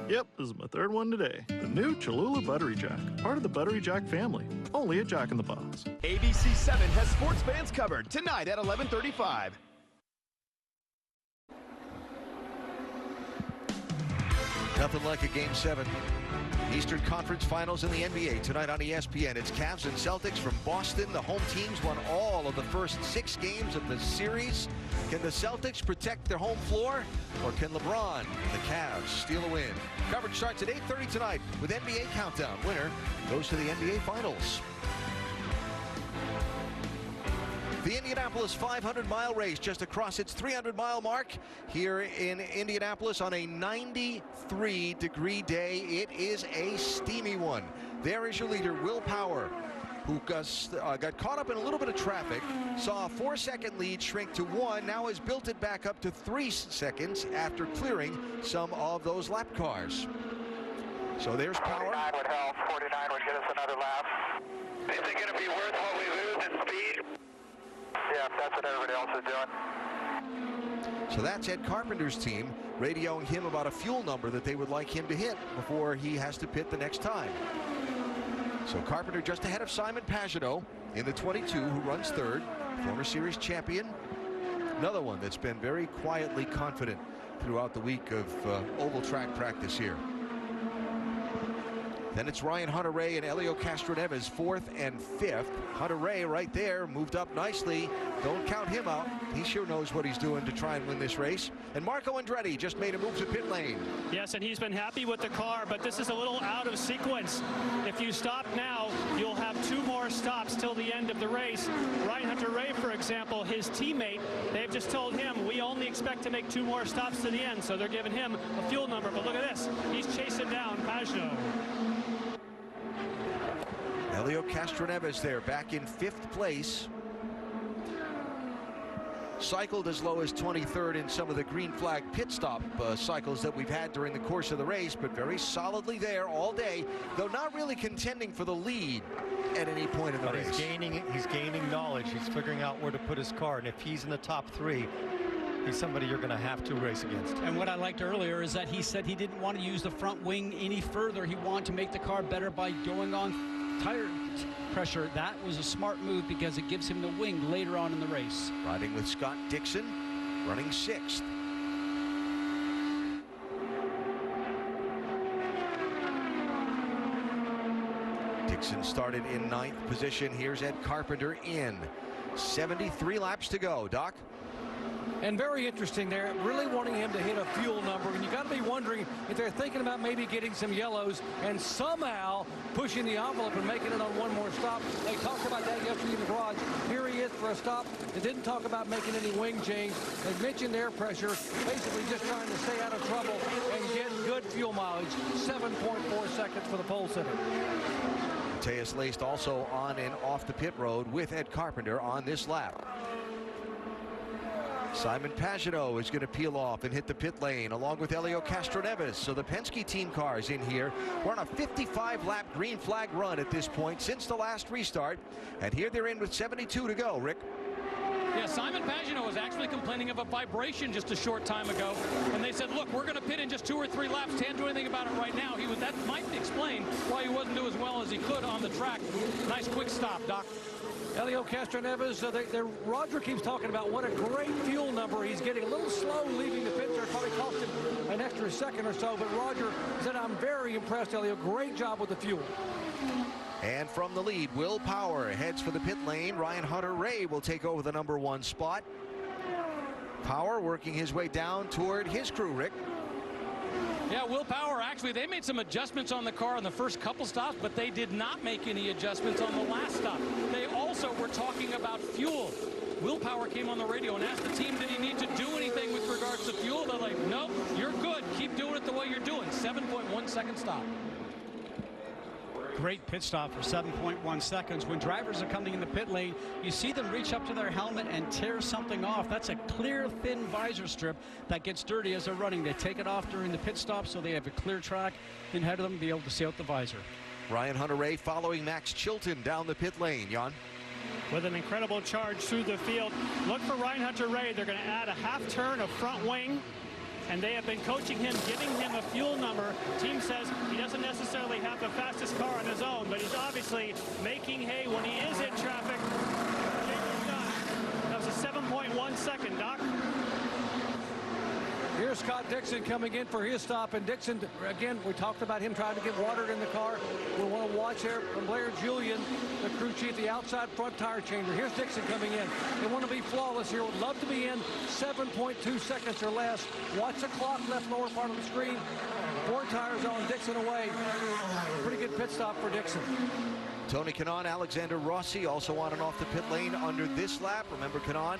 Yep, this is my third one today. The new Cholula Buttery Jack, part of the Buttery Jack family, only at Jack in the Box. ABC 7 has sports fans covered tonight at 11:35. Nothing like a Game 7. Eastern Conference Finals in the NBA tonight on ESPN. It's Cavs and Celtics from Boston. The home teams won all of the first 6 games of the series. Can the Celtics protect their home floor, or can LeBron and the Cavs steal a win? Coverage starts at 8:30 tonight with NBA Countdown. Winner goes to the NBA Finals. The Indianapolis 500-mile race just across its 300-mile mark here in Indianapolis on a 93-degree day. It is a steamy one. There is your leader, Will Power, who got caught up in a little bit of traffic, saw a 4-second lead shrink to 1, now has built it back up to 3 seconds after clearing some of those lap cars. So there's Power. 49 would help. 49 would get us another lap. Is it going to be worth what we lose in speed? Yeah, that's what everybody else is doing. So that's Ed Carpenter's team radioing him about a fuel number that they would like him to hit before he has to pit the next time. So Carpenter just ahead of Simon Pagenaud in the 22, who runs third. former series champion. Another one that's been very quietly confident throughout the week of oval track practice here. Then it's Ryan Hunter-Reay and Helio Castroneves, 4th and 5th. Hunter-Reay right there moved up nicely. Don't count him out. He sure knows what he's doing to try and win this race. And Marco Andretti just made a move to pit lane. Yes, and he's been happy with the car, but this is a little out of sequence. If you stop now, you'll have 2 more stops till the end of the race. Ryan Hunter-Reay, for example, his teammate, they've just told him, we only expect to make 2 more stops to the end, so they're giving him a fuel number. But look at this. He's chasing down Pagenaud. Helio Castroneves there, back in 5th place. Cycled as low as 23rd in some of the green flag pit stop cycles that we've had during the course of the race, but very solidly there all day, though not really contending for the lead at any point in the race. He's gaining knowledge. He's figuring out where to put his car, and if he's in the top 3, he's somebody you're going to have to race against. And what I liked earlier is that he said he didn't want to use the front wing any further. He wanted to make the car better by going on tire pressure. That was a smart move because it gives him the wing later on in the race. Riding with Scott Dixon, running 6th. Dixon started in 9th position. Here's Ed Carpenter in. 73 laps to go. Doc? And very interesting there, really wanting him to hit a fuel number. And you got to be wondering if they're thinking about maybe getting some yellows and somehow pushing the envelope and making it on 1 more stop. They talked about that yesterday in the garage. Here he is for a stop. They didn't talk about making any wing change. They mentioned air pressure, basically just trying to stay out of trouble and get good fuel mileage. 7.4 seconds for the pole sitter. Mateus Laced also on and off the pit road with Ed Carpenter on this lap. Simon Pagenaud is going to peel off and hit the pit lane along with Helio Castroneves. So the Penske team cars in here. We're on a 55-lap green flag run at this point since the last restart. And here they're in with 72 to go. Rick? Yeah, Simon Pagenaud was actually complaining of a vibration just a short time ago. And they said, look, we're going to pit in just 2 or 3 laps. Can't do anything about it right now. That might explain why he wasn't doing as well as he could on the track. Nice quick stop, Doc. Helio Castroneves, Roger keeps talking about what a great fuel number. He's getting a little slow leaving the pit there. Probably cost him an extra second or so. But Roger said, I'm very impressed, Helio. Great job with the fuel. And from the lead, Will Power heads for the pit lane. Ryan Hunter-Reay will take over the number 1 spot. Power working his way down toward his crew, Rick. Yeah, Will Power, actually, they made some adjustments on the car in the first couple stops, but they did not make any adjustments on the last stop. They also were talking about fuel. Will Power came on the radio and asked the team, did he need to do anything with regards to fuel? They're like, nope, you're good. Keep doing it the way you're doing. 7.1 second stop. Great pit stop for 7.1 seconds. When drivers are coming in the pit lane, you see them reach up to their helmet and tear something off. That's a clear, thin visor strip that gets dirty as they're running. They take it off during the pit stop so they have a clear track ahead of them to be able to see out the visor. Ryan Hunter-Reay following Max Chilton down the pit lane. Jan? With an incredible charge through the field. Look for Ryan Hunter-Reay. They're going to add a half turn of front wing. And they have been coaching him, giving him a fuel number. Team says he doesn't necessarily have the fastest car on his own, but he's obviously making hay when he is in traffic. That was a 7.1 second, Doc. Here's Scott Dixon coming in for his stop. And Dixon, again, we talked about him trying to get water in the car. We want to watch here from Blair Julian, the crew chief, the outside front tire changer. Here's Dixon coming in. They want to be flawless here. Would love to be in 7.2 seconds or less. Watch the clock left lower part of the screen. 4 tires on, Dixon away. Pretty good pit stop for Dixon. Tony Kanaan, Alexander Rossi also on and off the pit lane under this lap. Remember, Kanaan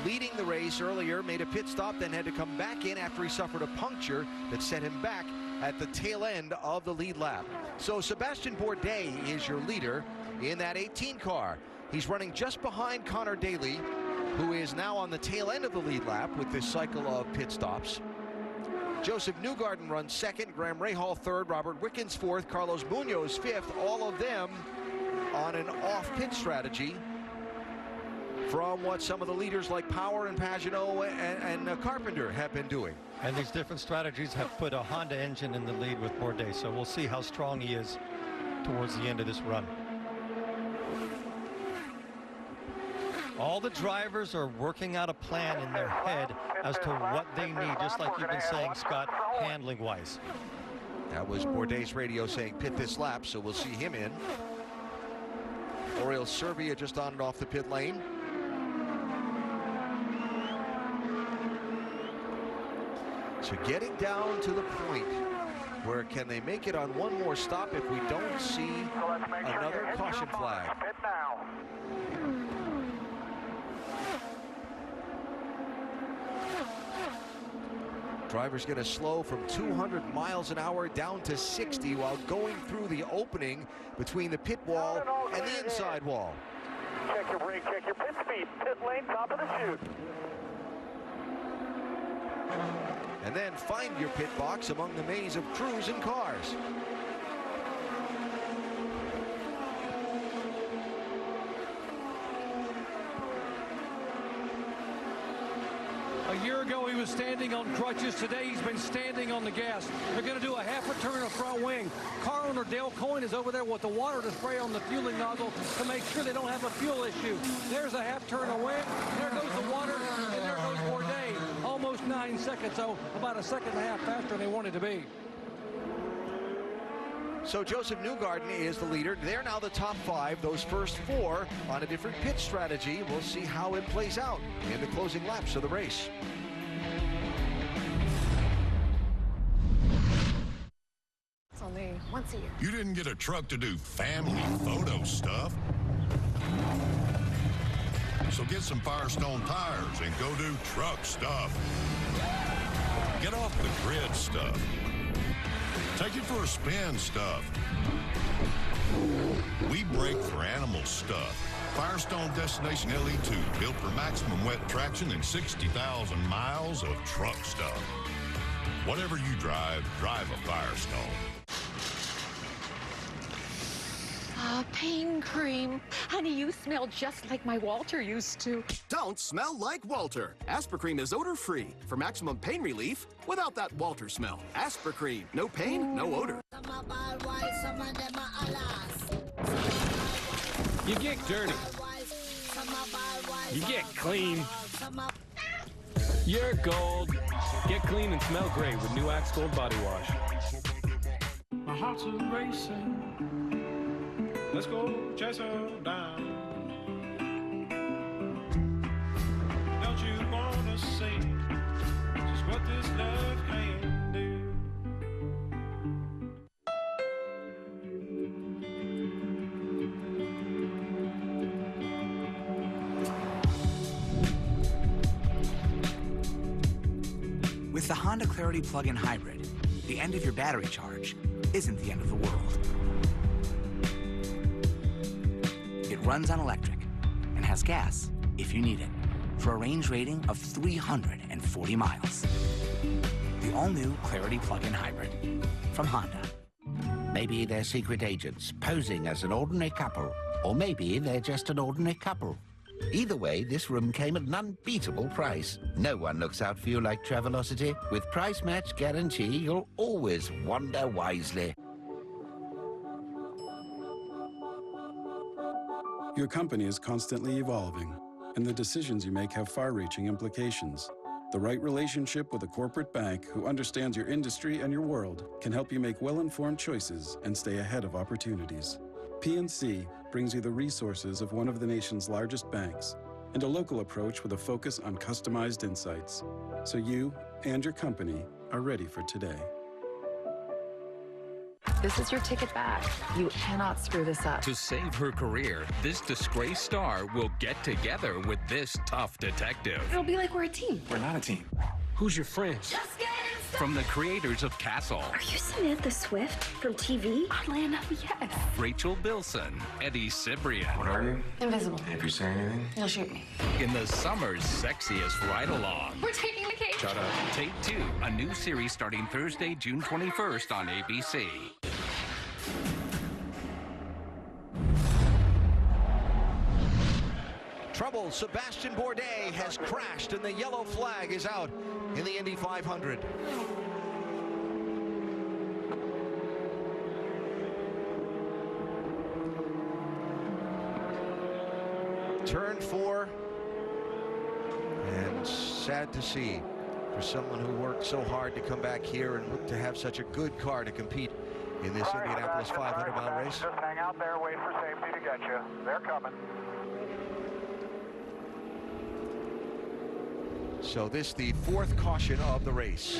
leading the race earlier, made a pit stop, then had to come back in after he suffered a puncture that set him back at the tail end of the lead lap. So Sebastian Bourdais is your leader in that 18 car. He's running just behind Connor Daly, who is now on the tail end of the lead lap with this cycle of pit stops. Joseph Newgarden runs 2nd, Graham Rahal 3rd, Robert Wickens 4th, Carlos Munoz 5th, all of them on an off-pit strategy from what some of the leaders like Power and Pagenaud and Carpenter have been doing. And these different strategies have put a Honda engine in the lead with Bourdais, so we'll see how strong he is towards the end of this run. All the drivers are working out a plan in their head as to what they need, just like you've been saying, Scott, handling-wise. That was Bourdais' radio saying pit this lap, so we'll see him in. Oriol Servia just on and off the pit lane. So getting down to the point where can they make it on one more stop if we don't see another caution flag. Driver's going to slow from 200 miles an hour down to 60 while going through the opening between the pit wall and the inside wall. Check your brake, check your pit speed. Pit lane, top of the chute. And then find your pit box among the maze of crews and cars. A year ago, he was standing on crutches. Today, he's been standing on the gas. They're going to do a half a turn of front wing. Car owner Dale Coyne is over there with the water to spray on the fueling nozzle to make sure they don't have a fuel issue. There's a half turn of wing. There goes the water, and there goes Bourdais. Almost 9 seconds, so about a second and a half faster than they wanted to be. So Joseph Newgarden is the leader. They're now the top 5. Those first 4 on a different pit strategy. We'll see how it plays out in the closing laps of the race. It's only once a year. You didn't get a truck to do family photo stuff. So get some Firestone tires and go do truck stuff. Get off the grid stuff. Take it for a spin stuff. We brake for animal stuff. Firestone Destination LE2, built for maximum wet traction and 60,000 miles of truck stuff. Whatever you drive, drive a Firestone. Pain cream. Honey, you smell just like my Walter used to. Don't smell like Walter. Aspercream is odor-free for maximum pain relief without that Walter smell. Aspercream, no pain, no odor. You get dirty. You get clean. You're gold. Get clean and smell great with new Axe Gold Body Wash. My heart's racing. Let's go chase her down. Don't you wanna see just what this love can do? With the Honda Clarity plug-in hybrid, the end of your battery charge isn't the end of the world. It runs on electric and has gas if you need it for a range rating of 340 miles. The all-new Clarity plug-in hybrid from Honda. Maybe they're secret agents posing as an ordinary couple, or maybe they're just an ordinary couple. Either way, this room came at an unbeatable price. No one looks out for you like Travelocity. With price match guarantee, you'll always wander wisely. Your company is constantly evolving, and the decisions you make have far-reaching implications. The right relationship with a corporate bank who understands your industry and your world can help you make well-informed choices and stay ahead of opportunities. PNC brings you the resources of one of the nation's largest banks and a local approach with a focus on customized insights, so you and your company are ready for today. This is your ticket back. You cannot screw this up. To save her career, this disgraced star will get together with this tough detective. It'll be like we're a team. We're not a team. Who's your friend? From the creators of Castle. Are you Samantha Swift from TV? Atlanta, yes. Rachel Bilson, Eddie Cibrian. What are you? Invisible. If you say anything, You'll shoot me. In the summer's sexiest ride-along. We're taking vacation. Shut up. Take Two, a new series starting Thursday, June 21st on ABC. Trouble, Sebastian Bourdais has crashed and the yellow flag is out in the Indy 500. Turn 4 sad to see for someone who worked so hard to come back here and look to have such a good car to compete in this Indianapolis 500-mile race. Just hang out there, wait for safety to get you. They're coming. So this the 4th caution of the race.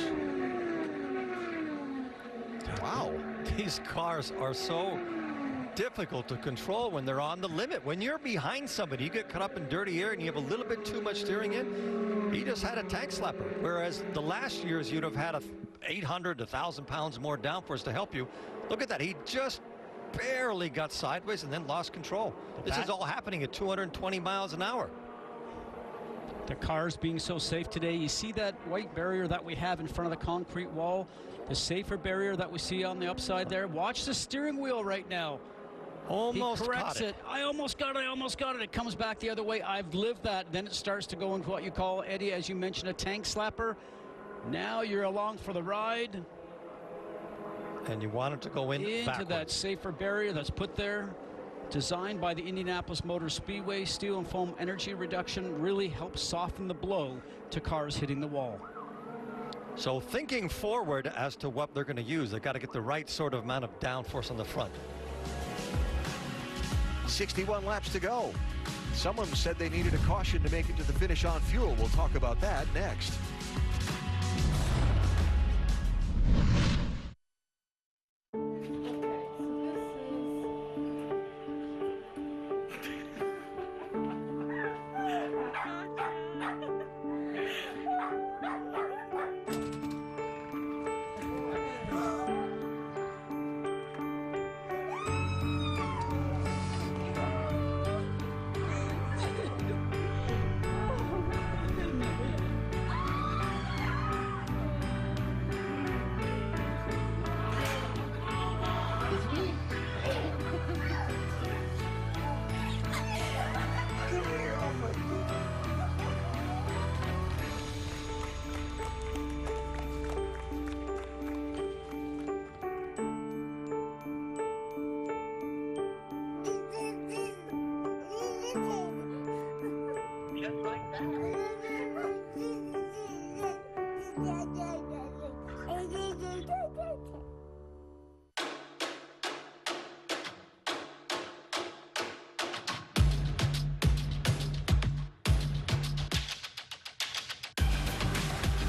Wow, these cars are so difficult to control when they're on the limit. When you're behind somebody, you get caught up in dirty air and you have a little bit too much steering in. He just had a tank slapper, whereas the last years you'd have had 800 to 1,000 pounds more downforce to help you. Look at that. He just barely got sideways and then lost control. This is all happening at 220 miles an hour. The cars being so safe today. You see that white barrier that we have in front of the concrete wall, the safer barrier that we see on the upside there. Watch the steering wheel right now. Almost he corrects caught it. I almost got it. I almost got it. It comes back the other way. I've lived that. Then it starts to go into what you call, Eddie, as you mentioned, a tank slapper. Now you're along for the ride. And you want it to go into backwards. That safer barrier that's put there. Designed by the Indianapolis Motor Speedway, steel and foam energy reduction really helps soften the blow to cars hitting the wall. So thinking forward as to what they're going to use, they've got to get the right sort of amount of downforce on the front. 61 laps to go. Someone said they needed a caution to make it to the finish on fuel. We'll talk about that next.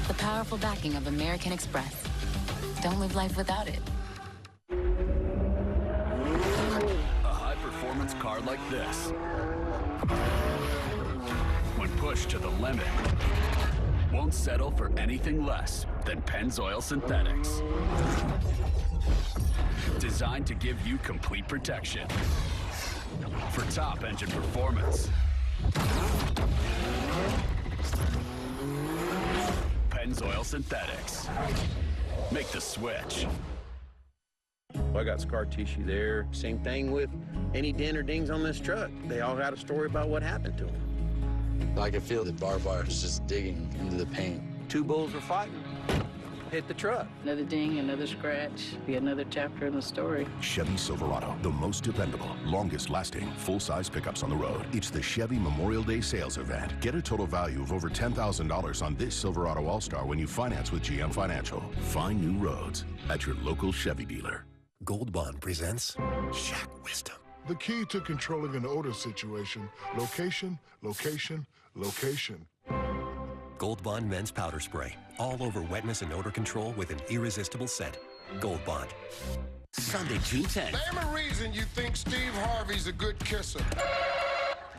The powerful backing of American Express. Don't live life without it. A high-performance car like this, when pushed to the limit, won't settle for anything less than Pennzoil Synthetics. Designed to give you complete protection for top engine performance. Pennzoil Synthetics. Make the switch. Well, I got scar tissue there. Same thing with any dent or dings on this truck. They all got a story about what happened to them. I could feel the barbed wire just digging into the paint. Two bulls were fighting. Hit the truck. Another ding, another scratch, be another chapter in the story. Chevy Silverado, the most dependable, longest lasting, full-size pickups on the road. It's the Chevy Memorial Day sales event. Get a total value of over $10,000 on this Silverado All-Star when you finance with GM Financial. Find new roads at your local Chevy dealer. Gold Bond presents Shack Wisdom. The key to controlling an odor situation: location, location, location. Gold Bond Men's Powder Spray. All over wetness and odor control with an irresistible scent. Gold Bond. Sunday, June 10th. Name a reason you think Steve Harvey's a good kisser.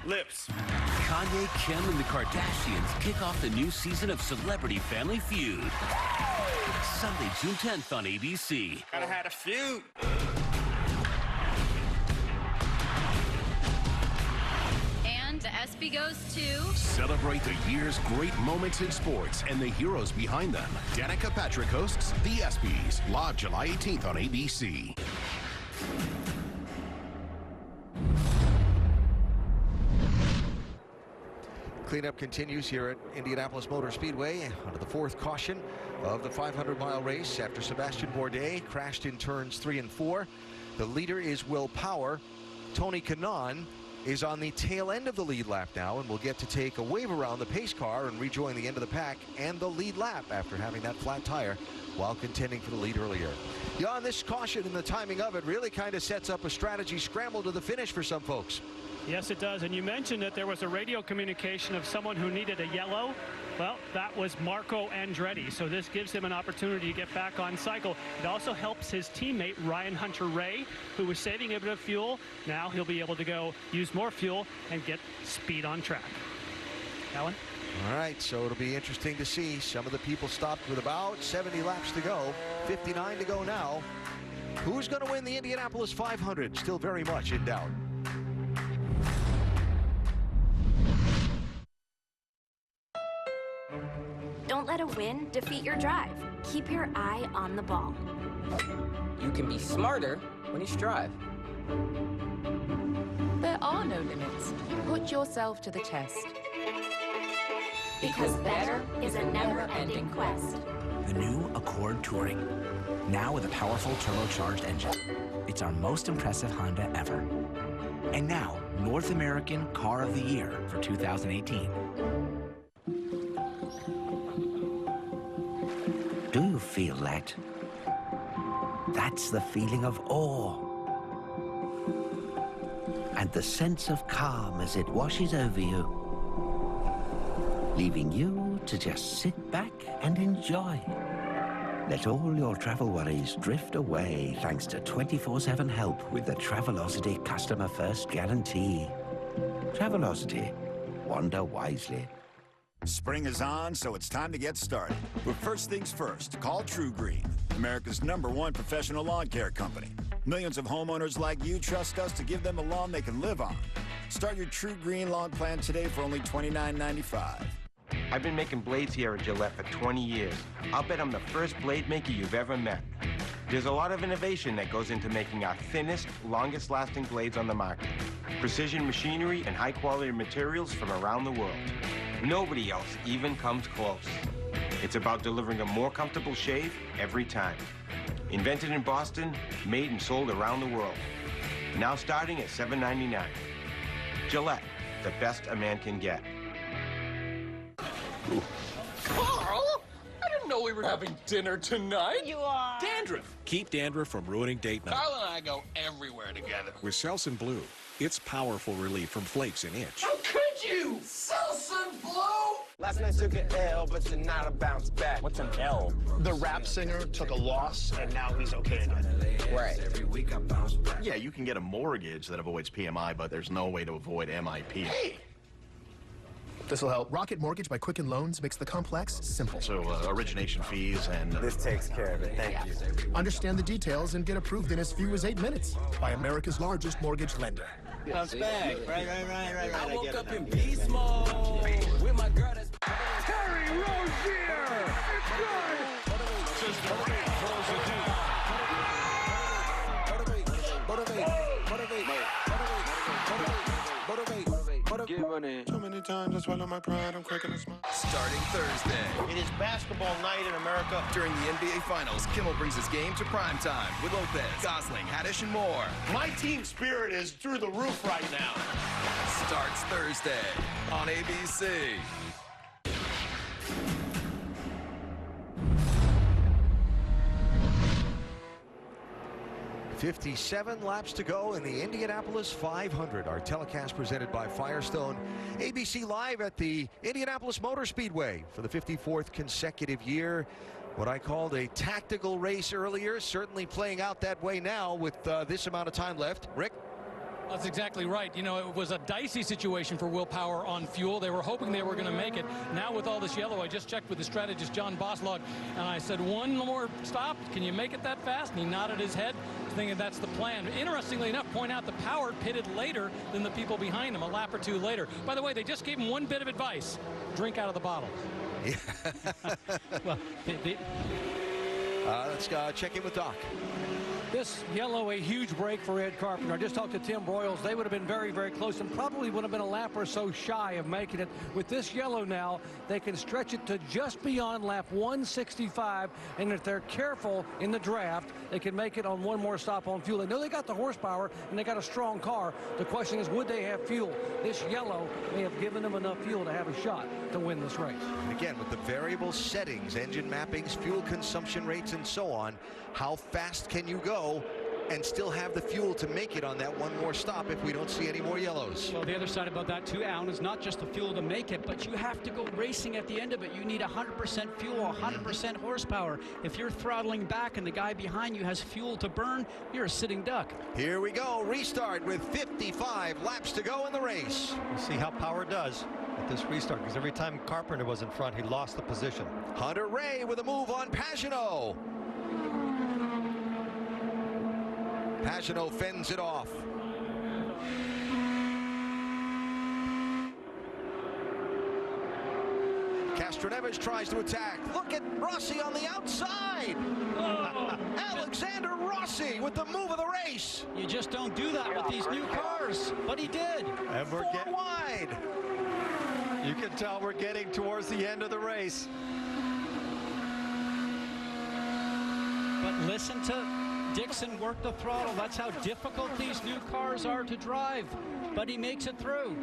Lips. Kanye, Kim, and the Kardashians kick off the new season of Celebrity Family Feud. Sunday, June 10th on ABC. Gotta have a feud. And the ESPY goes to... Celebrate the year's great moments in sports and the heroes behind them. Danica Patrick hosts The ESPYs, live July 18th on ABC. Cleanup continues here at Indianapolis Motor Speedway under the 4th caution of the 500-mile race after Sebastian Bourdais crashed in turns 3 and 4. The leader is Will Power. Tony Kanaan is on the tail end of the lead lap now and will get to take a wave around the pace car and rejoin the end of the pack and the lead lap after having that flat tire while contending for the lead earlier. Yeah, and this caution and the timing of it really kind of sets up a strategy scramble to the finish for some folks. Yes, it does. And you mentioned that there was a radio communication of someone who needed a yellow. Well, that was Marco Andretti. So this gives him an opportunity to get back on cycle. It also helps his teammate, Ryan Hunter-Reay, who was saving a bit of fuel. Now he'll be able to go use more fuel and get speed on track. Alan? All right, so it'll be interesting to see. Some of the people stopped with about 70 laps to go, 59 to go now. Who's going to win the Indianapolis 500? Still very much in doubt. Don't let a win defeat your drive. Keep your eye on the ball. You can be smarter when you strive. There are no limits. Put yourself to the test. Because better is a never-ending quest. The new Accord Touring. Now with a powerful turbocharged engine. It's our most impressive Honda ever. And now, North American Car of the Year for 2018. Do you feel that? That's the feeling of awe. And the sense of calm as it washes over you, leaving you to just sit back and enjoy. Let all your travel worries drift away thanks to 24/7 help with the Travelocity Customer First Guarantee. Travelocity. Wander wisely. Spring is on, so it's time to get started. But first things first, call True Green, America's #1 professional lawn care company. Millions of homeowners like you trust us to give them a lawn they can live on. Start your True Green lawn plan today for only $29.95. I've been making blades here at Gillette for 20 years. I'll bet I'm the first blade maker you've ever met. There's a lot of innovation that goes into making our thinnest, longest-lasting blades on the market. Precision machinery and high-quality materials from around the world. Nobody else even comes close. It's about delivering a more comfortable shave every time. Invented in Boston, made and sold around the world. Now starting at $7.99. Gillette, the best a man can get. Carl, I didn't know we were having dinner tonight. You are. Dandruff. Keep dandruff from ruining date night. Carl and I go everywhere together. With Selsun Blue, it's powerful relief from flakes and itch. How could you? Selsun Blue! Last night took an L, but tonight I bounce back. What's an L? The rap singer took a loss, and now he's okay again. Right. Yeah, you can get a mortgage that avoids PMI, but there's no way to avoid MIP. Hey! This will help. Rocket Mortgage by Quicken Loans makes the complex simple. So origination fees and... This takes care of it, thank you. Understand the details and get approved in as few as 8 minutes by America's largest mortgage lender. Bounce back. Right. I woke up in beast mode with my girl that's... Terry Rozier! It's good! Just the rain throws it deep. Motivate. Too many times I swallow my pride, I'm cracking a smile. Starting Thursday. It is basketball night in America. During the NBA Finals, Kimmel brings his game to primetime with Lopez, Gosling, Haddish, and more. My team spirit is through the roof right now. Starts Thursday on ABC. .57 laps to go in the Indianapolis 500. Our telecast presented by Firestone. ABC Live at the Indianapolis Motor Speedway for the 54th consecutive year. What I called a tactical race earlier, certainly playing out that way now with this amount of time left. Rick? That's exactly right. You know, it was a dicey situation for Will Power on fuel. They were hoping they were going to make it. Now with all this yellow, I just checked with the strategist, John Boslog, and I said, one more stop. Can you make it that fast? And he nodded his head, thinking that's the plan. Interestingly enough, point out the Power pitted later than the people behind him, a lap or two later. By the way, they just gave him one bit of advice. Drink out of the bottle. Yeah. Well, let's check in with Doc. This yellow, a huge break for Ed Carpenter. I just talked to Tim Broyles. They would have been very, very close and probably would have been a lap or so shy of making it. With this yellow now, they can stretch it to just beyond lap 165, and if they're careful in the draft, they can make it on one more stop on fuel. They know they got the horsepower and they got a strong car. The question is, would they have fuel? This yellow may have given them enough fuel to have a shot to win this race. And again, with the variable settings, engine mappings, fuel consumption rates, and so on, how fast can you go and still have the fuel to make it on that one more stop if we don't see any more yellows? Well, the other side about that too, Alan, is not just the fuel to make it, but you have to go racing at the end of it. You need 100% fuel, 100% horsepower. If you're throttling back and the guy behind you has fuel to burn, you're a sitting duck. Here we go, restart with 55 laps to go in the race. We'll see how Power does at this restart, because every time Carpenter was in front, he lost the position. Hunter Ray with a move on Pagenaud. Pagenaud fends it off. Castroneves tries to attack. Look at Rossi on the outside. Oh. Alexander Rossi with the move of the race. You just don't do that with these new cars, but he did. And we're Four wide. You can tell we're getting towards the end of the race. But listen to Dixon work the throttle. That's how difficult these new cars are to drive. But he makes it through.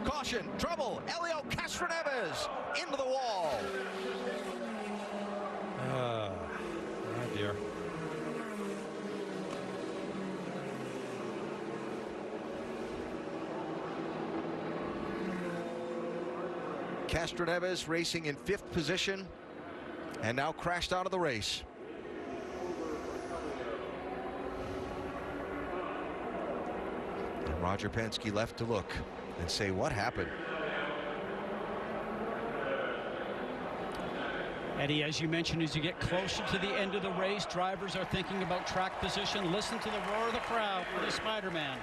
Caution, trouble. Elio Castroneves into the wall. Oh dear. Castroneves racing in 5th position and now crashed out of the race. And Roger Penske left to look and say, what happened? Eddie, as you mentioned, as you get closer to the end of the race, drivers are thinking about track position. Listen to the roar of the crowd for the Spider-Man.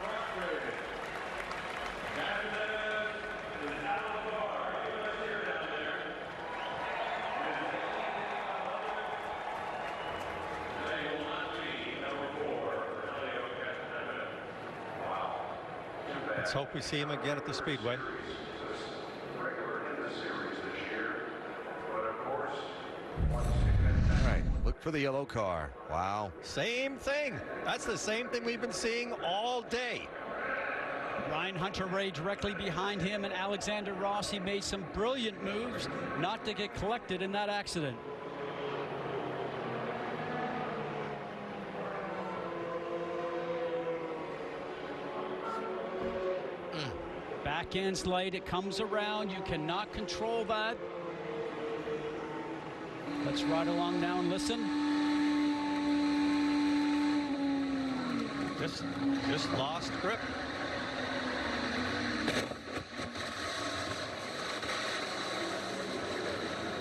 Let's hope we see him again at the Speedway. All right, look for the yellow car. Wow. Same thing. That's the same thing we've been seeing all day. Ryan Hunter-Reay directly behind him, and Alexander Rossi made some brilliant moves not to get collected in that accident. Back end's light, it comes around. You cannot control that. Let's ride along now and listen. Just lost grip.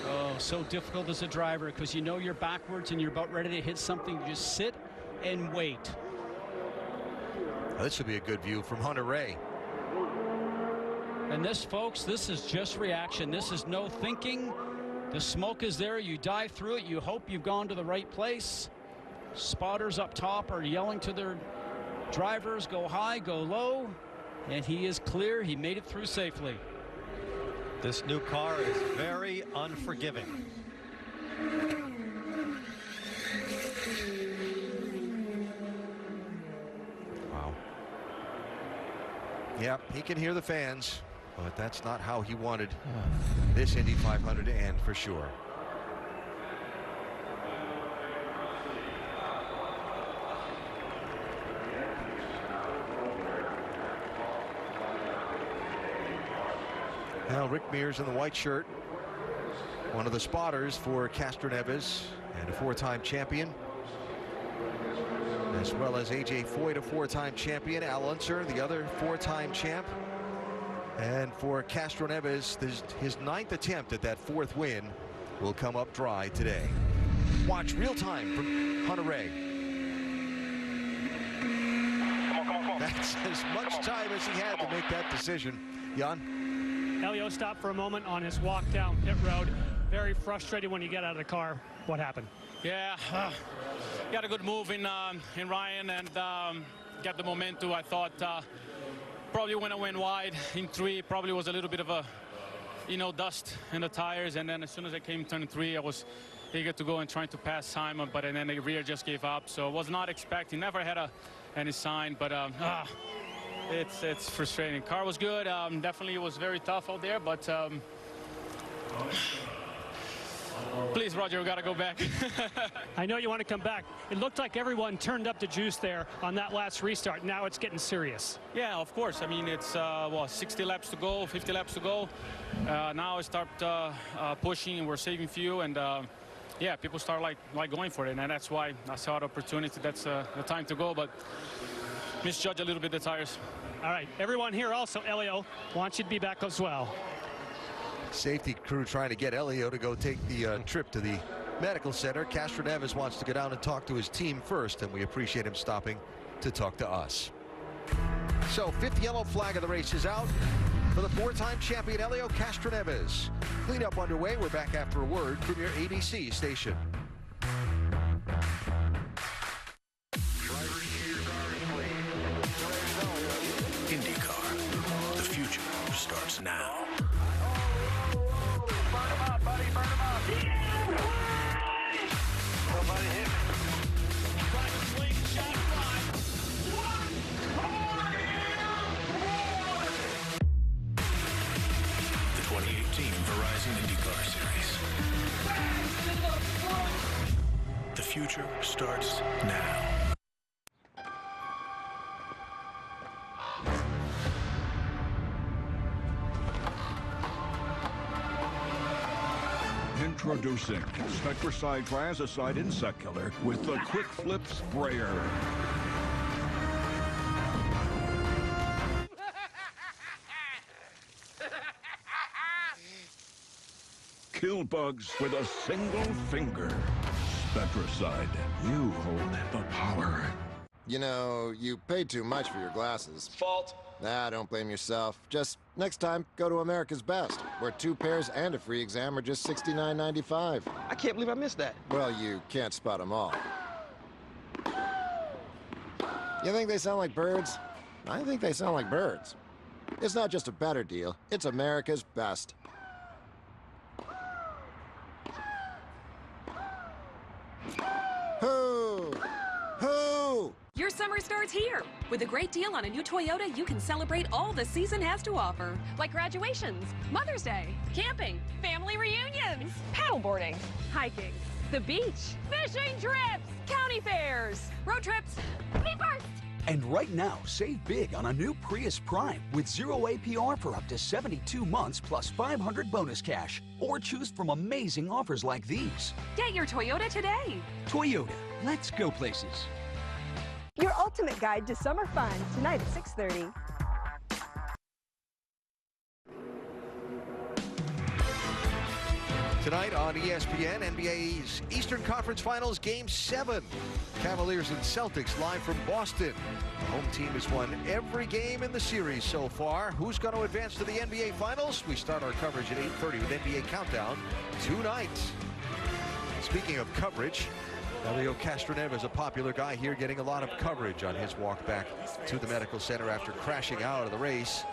Oh, so difficult as a driver because you know you're backwards and you're about ready to hit something. You just sit and wait. This would be a good view from Hunter-Reay. And this, folks, this is just reaction. This is no thinking. The smoke is there. You dive through it. You hope you've gone to the right place. Spotters up top are yelling to their drivers, go high, go low. And he is clear. He made it through safely. This new car is very unforgiving. Wow. Yep, he can hear the fans. But that's not how he wanted this Indy 500 to end, for sure. Now Rick Mears in the white shirt, one of the spotters for Castroneves and a 4-time champion, as well as AJ Foyt, a 4-time champion, Al Unser, the other 4-time champ. And for Castroneves, his 9th attempt at that 4th win will come up dry today. Watch real time from Hunter-Reay. Come on. That's as much time as he had to make that decision. Jan? Elio stopped for a moment on his walk down pit road. Very frustrated when you get out of the car. What happened? Yeah, got a good move in Ryan and got the momentum. I thought probably when I went wide in 3, probably was a little bit of a, dust in the tires. And then as soon as I came turn 3, I was eager to go and trying to pass Simon, but then the rear just gave up. So I was not expecting, never had any sign, but it's frustrating. Car was good. Definitely was very tough out there, but please, Roger, we got to go back. I know you want to come back. It looked like everyone turned up the juice there on that last restart. Now it's getting serious. Yeah, of course. I mean, it's 60 laps to go, 50 laps to go. Now I start pushing, and we're saving fuel, and yeah, people start like going for it, and that's why I saw the opportunity. That's the time to go, but misjudge a little bit the tires. All right, everyone here also, Elio, wants you to be back as well. Safety crew trying to get Elio to go take the trip to the medical center. Castroneves wants to go down and talk to his team first, and we appreciate him stopping to talk to us. So, 5th yellow flag of the race is out for the 4-time champion Elio Castroneves. Cleanup underway. We're back after a word from your ABC station. IndyCar. The future starts now. IndyCar Series. The future starts now. Introducing Spectracide Triazicide Insect Killer with the Quick Flip Sprayer. Kill bugs with a single finger. Spectracide, you hold the power. You know, you paid too much for your glasses. Fault. Nah, don't blame yourself. Just next time, go to America's Best, where 2 pairs and a free exam are just $69.95. I can't believe I missed that. Well, you can't spot them all. You think they sound like birds? I think they sound like birds. It's not just a better deal, it's America's Best. Who? Your summer starts here. With a great deal on a new Toyota, you can celebrate all the season has to offer. Like graduations, Mother's Day, camping, family reunions, paddleboarding, hiking, the beach, fishing trips, county fairs, road trips. Me first! And right now, save big on a new Prius Prime with 0 APR for up to 72 months plus 500 bonus cash. Or choose from amazing offers like these. Get your Toyota today. Toyota, let's go places. Your ultimate guide to summer fun, tonight at 6:30. Tonight on ESPN, NBA's Eastern Conference Finals Game 7. Cavaliers and Celtics live from Boston. The home team has won every game in the series so far. Who's going to advance to the NBA Finals? We start our coverage at 8:30 with NBA Countdown tonight. Speaking of coverage, Elio Castroneves, a popular guy here, getting a lot of coverage on his walk back to the medical center after crashing out of the race.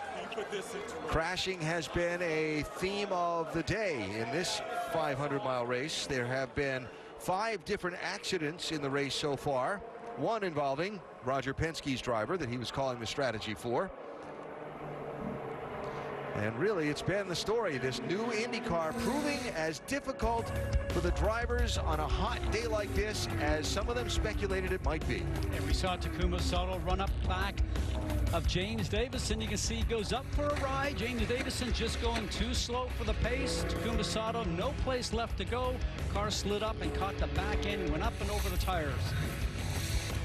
Crashing has been a theme of the day in this 500-mile race. There have been 5 different accidents in the race so far, one involving Roger Penske's driver that he was calling the strategy for. And really, it's been the story, this new Indy car proving as difficult for the drivers on a hot day like this as some of them speculated it might be. And we saw Takuma Sato run up back of James Davison. You can see he goes up for a ride. James Davison just going too slow for the pace. Takuma Sato, no place left to go. Car slid up and caught the back end, went up and over the tires.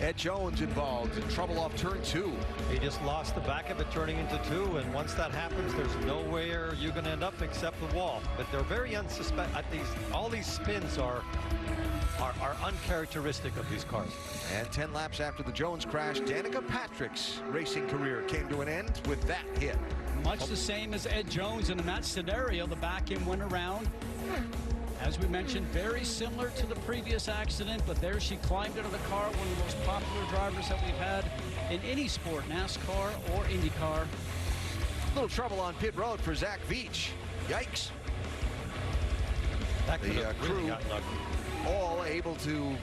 Ed Jones involved in trouble off turn 2. He just lost the back of it turning into 2, and once that happens, there's nowhere you're going to end up except the wall. But they're very all these spins are uncharacteristic of these cars. And 10 laps after the Jones crash, Danica Patrick's racing career came to an end with that hit. Much the same as Ed Jones, and in that scenario, the back end went around As we mentioned, very similar to the previous accident, but there she climbed out of the car, one of the most popular drivers that we've had in any sport, NASCAR or IndyCar. A little trouble on pit road for Zach Veach. Yikes. The crew all able to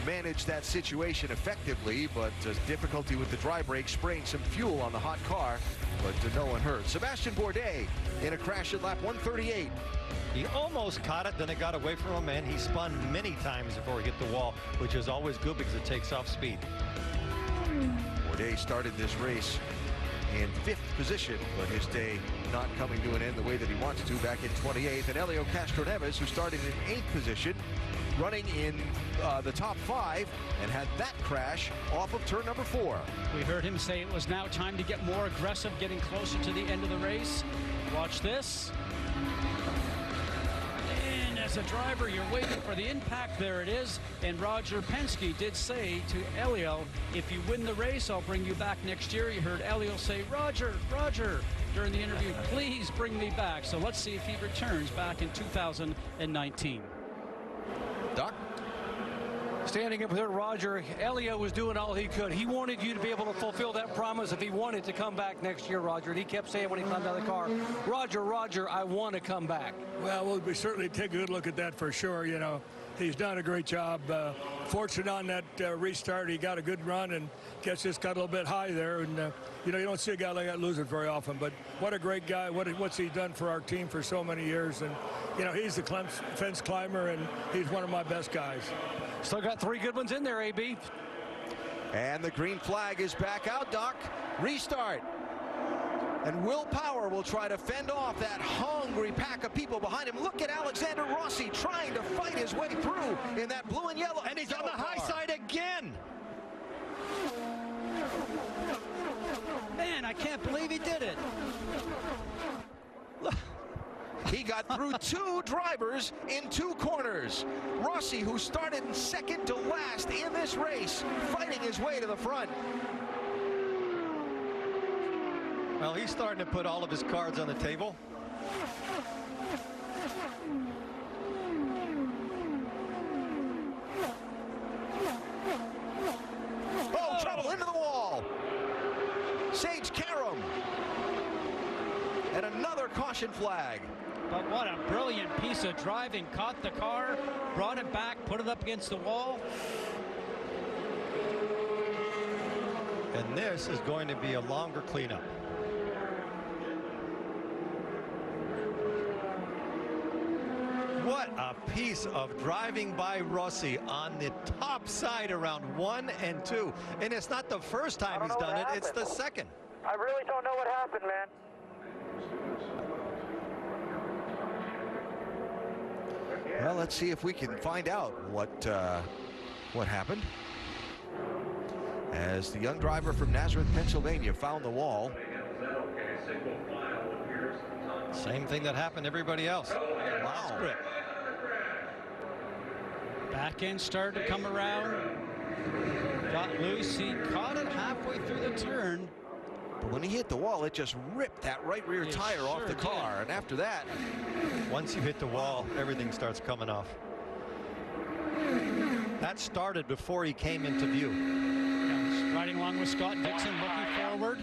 manage that situation effectively, but difficulty with the dry brake, spraying some fuel on the hot car, but no one hurt. Sebastian Bourdais in a crash at lap 138. He almost caught it, then it got away from him, and he spun many times before he hit the wall, which is always good because it takes off speed. Bourdais started this race in 5th position, but his day not coming to an end the way that he wants to back in 28th. And Elio Castroneves, who started in 8th position, running in the top 5 and had that crash off of turn number 4. We heard him say it was now time to get more aggressive, getting closer to the end of the race. Watch this. And as a driver, you're waiting for the impact. There it is. And Roger Penske did say to Elio, if you win the race, I'll bring you back next year. You heard Elio say, Roger, Roger, during the interview, please bring me back. So let's see if he returns back in 2019. Doc? Standing up there, Roger, Elio was doing all he could. He wanted you to be able to fulfill that promise if he wanted to come back next year, Roger. And he kept saying when he climbed out of the car, Roger, Roger, I want to come back. Well, we certainly take a good look at that for sure. You know, he's done a great job. Fortunate on that restart. He got a good run and just got a little bit high there. And, you know, you don't see a guy like that lose it very often. But what a great guy. What's he done for our team for so many years. And, you know, he's the fence climber, and he's one of my best guys. Still got 3 good ones in there, AB. And the green flag is back out, Doc. Restart. And Will Power will try to fend off that hungry pack of people behind him. Look at Alexander Rossi trying to fight his way through in that blue and yellow. And he's on the high side again. Man, I can't believe he did it. He got through 2 drivers in 2 corners. Rossi, who started second to last in this race, fighting his way to the front. Well, he's starting to put all of his cards on the table. Oh, trouble into the wall. Sage Karam. And another caution flag. But what a brilliant piece of driving. Caught the car, brought it back, put it up against the wall. And this is going to be a longer cleanup. What a piece of driving by Rossi on the top side around 1 and 2. And it's not the first time he's done it, it's the second. I really don't know what happened, man. Well, let's see if we can find out what happened. As the young driver from Nazareth, Pennsylvania found the wall. Same thing that happened to everybody else. Wow. Back end started to come around. Got loose. He caught it halfway through the turn. But when he hit the wall, it just ripped that right rear tire off the car. And after that, once you hit the wall, everything starts coming off. That started before he came into view. Yeah, riding along with Scott Dixon, looking forward.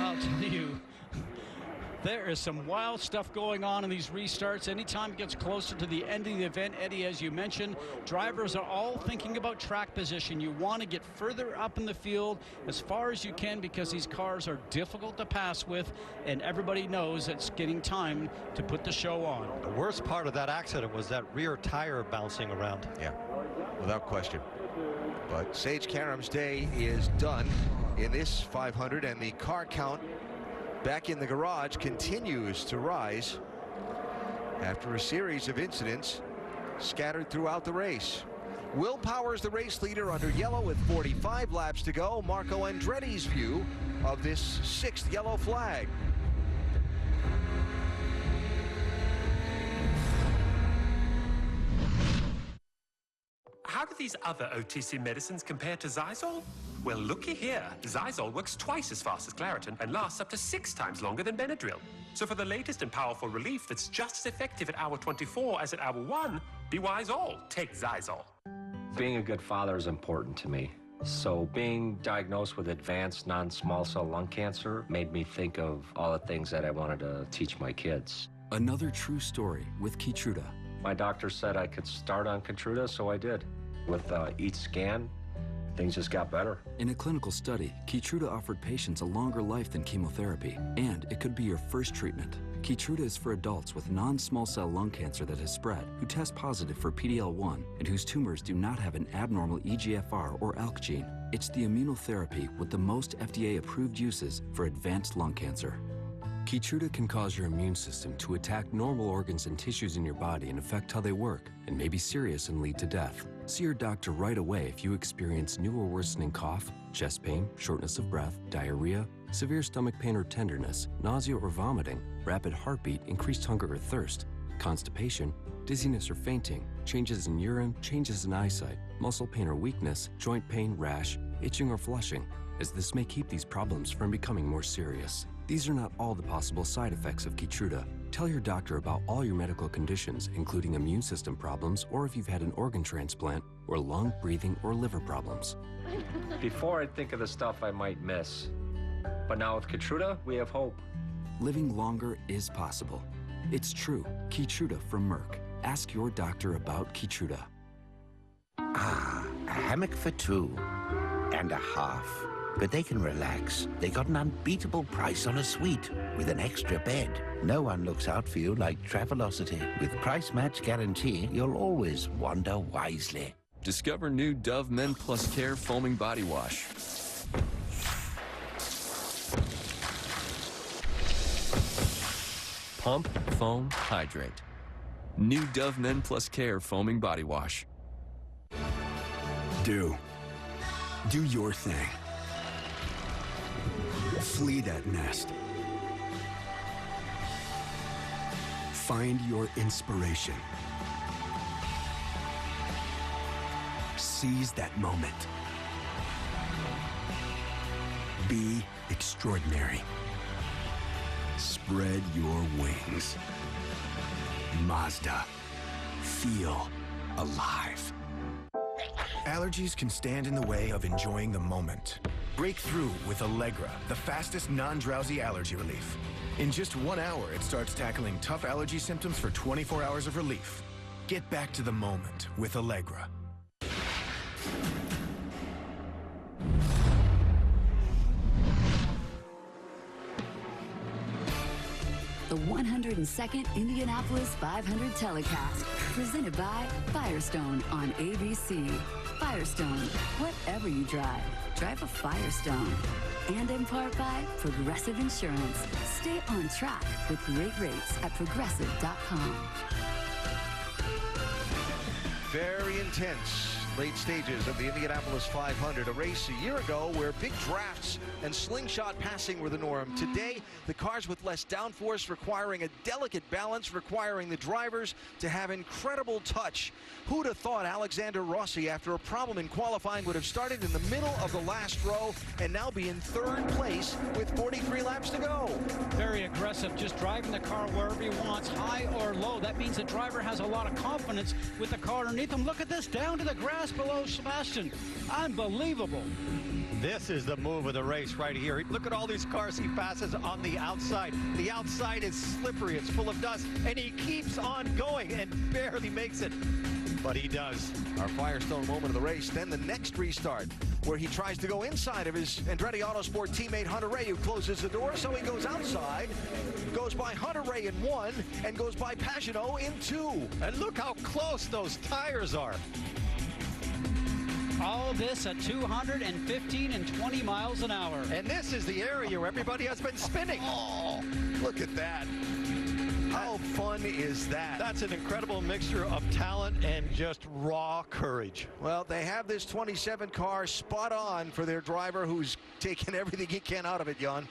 I'll tell you, there is some wild stuff going on in these restarts. Anytime it gets closer to the end of the event, Eddie, as you mentioned, drivers are all thinking about track position. You want to get further up in the field as far as you can because these cars are difficult to pass with, and everybody knows it's getting time to put the show on. The worst part of that accident was that rear tire bouncing around. Yeah, without question. But Sage Karam's day is done in this 500, and the car count back in the garage continues to rise after a series of incidents scattered throughout the race. Will Power's the race leader under yellow with 45 laps to go. Marco Andretti's view of this 6th yellow flag. How do these other OTC medicines compare to Xyzal? Well, looky here. Xyzal works twice as fast as Claritin and lasts up to 6 times longer than Benadryl. So for the latest and powerful relief that's just as effective at hour 24 as at hour 1, be wise all. Take Xyzal. Being a good father is important to me. So being diagnosed with advanced non-small cell lung cancer made me think of all the things that I wanted to teach my kids. Another true story with Keytruda. My doctor said I could start on Keytruda, so I did. With each scan, things just got better. In a clinical study, Keytruda offered patients a longer life than chemotherapy, and it could be your first treatment. Keytruda is for adults with non-small cell lung cancer that has spread, who test positive for PD-L1, and whose tumors do not have an abnormal EGFR or ALK gene. It's the immunotherapy with the most FDA-approved uses for advanced lung cancer. Keytruda can cause your immune system to attack normal organs and tissues in your body and affect how they work, and may be serious and lead to death. See your doctor right away if you experience new or worsening cough, chest pain, shortness of breath, diarrhea, severe stomach pain or tenderness, nausea or vomiting, rapid heartbeat, increased hunger or thirst, constipation, dizziness or fainting, changes in urine, changes in eyesight, muscle pain or weakness, joint pain, rash, itching or flushing, as this may keep these problems from becoming more serious. These are not all the possible side effects of Keytruda. Tell your doctor about all your medical conditions, including immune system problems, or if you've had an organ transplant, or lung, breathing, or liver problems. Before, I'd think of the stuff I might miss. But now with Keytruda, we have hope. Living longer is possible. It's true. Keytruda from Merck. Ask your doctor about Keytruda. Ah, a hammock for 2 and a half. But they can relax. They got an unbeatable price on a suite with an extra bed. No one looks out for you like Travelocity. With price match guarantee, you'll always wander wisely. Discover new Dove Men Plus Care Foaming Body Wash. Pump, foam, hydrate. New Dove Men Plus Care Foaming Body Wash. Do your thing. Flee that nest. Find your inspiration. Seize that moment. Be extraordinary. Spread your wings. Mazda. Feel alive. Allergies can stand in the way of enjoying the moment. Break through with Allegra, the fastest non-drowsy allergy relief. In just 1 hour, it starts tackling tough allergy symptoms for 24 hours of relief. Get back to the moment with Allegra. The 102nd Indianapolis 500 telecast, presented by Firestone on ABC. Firestone, whatever you drive, drive a Firestone. And in part by Progressive Insurance. Stay on track with great rates at progressive.com. Very intense late stages of the Indianapolis 500, a race a year ago where big drafts and slingshot passing were the norm. Today, the cars with less downforce, requiring a delicate balance, requiring the drivers to have incredible touch. Who'd have thought Alexander Rossi, after a problem in qualifying, would have started in the middle of the last row and now be in 3rd place with 43 laps to go? Very aggressive, just driving the car wherever he wants, high or low. That means the driver has a lot of confidence with the car underneath him. Look at this, down to the grass below Sebastian. Unbelievable. This is the move of the race right here. Look at all these cars he passes on the outside. The outside is slippery, it's full of dust, and he keeps on going and barely makes it. But he does. Our Firestone moment of the race. Then the next restart, where he tries to go inside of his Andretti Autosport teammate Hunter Ray, who closes the door, so he goes outside, goes by Hunter Ray in 1, and goes by Pagenaud in 2. And look how close those tires are. All this at 215 and 20 miles an hour. And this is the area where everybody has been spinning. Oh, look at that. How fun is that? That's an incredible mixture of talent and just raw courage. Well, they have this 27 car spot on for their driver, who's taken everything he can out of it, Jan.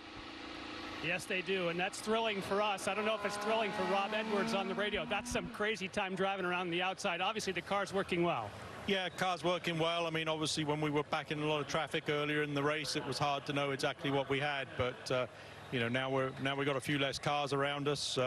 Yes, they do, and that's thrilling for us. I don't know if it's thrilling for Rob Edwards on the radio. That's some crazy time driving around the outside. Obviously, the car's working well. Yeah, car's working well. I mean, obviously, when we were back in a lot of traffic earlier in the race, it was hard to know exactly what we had. But you know, now we've got a few less cars around us.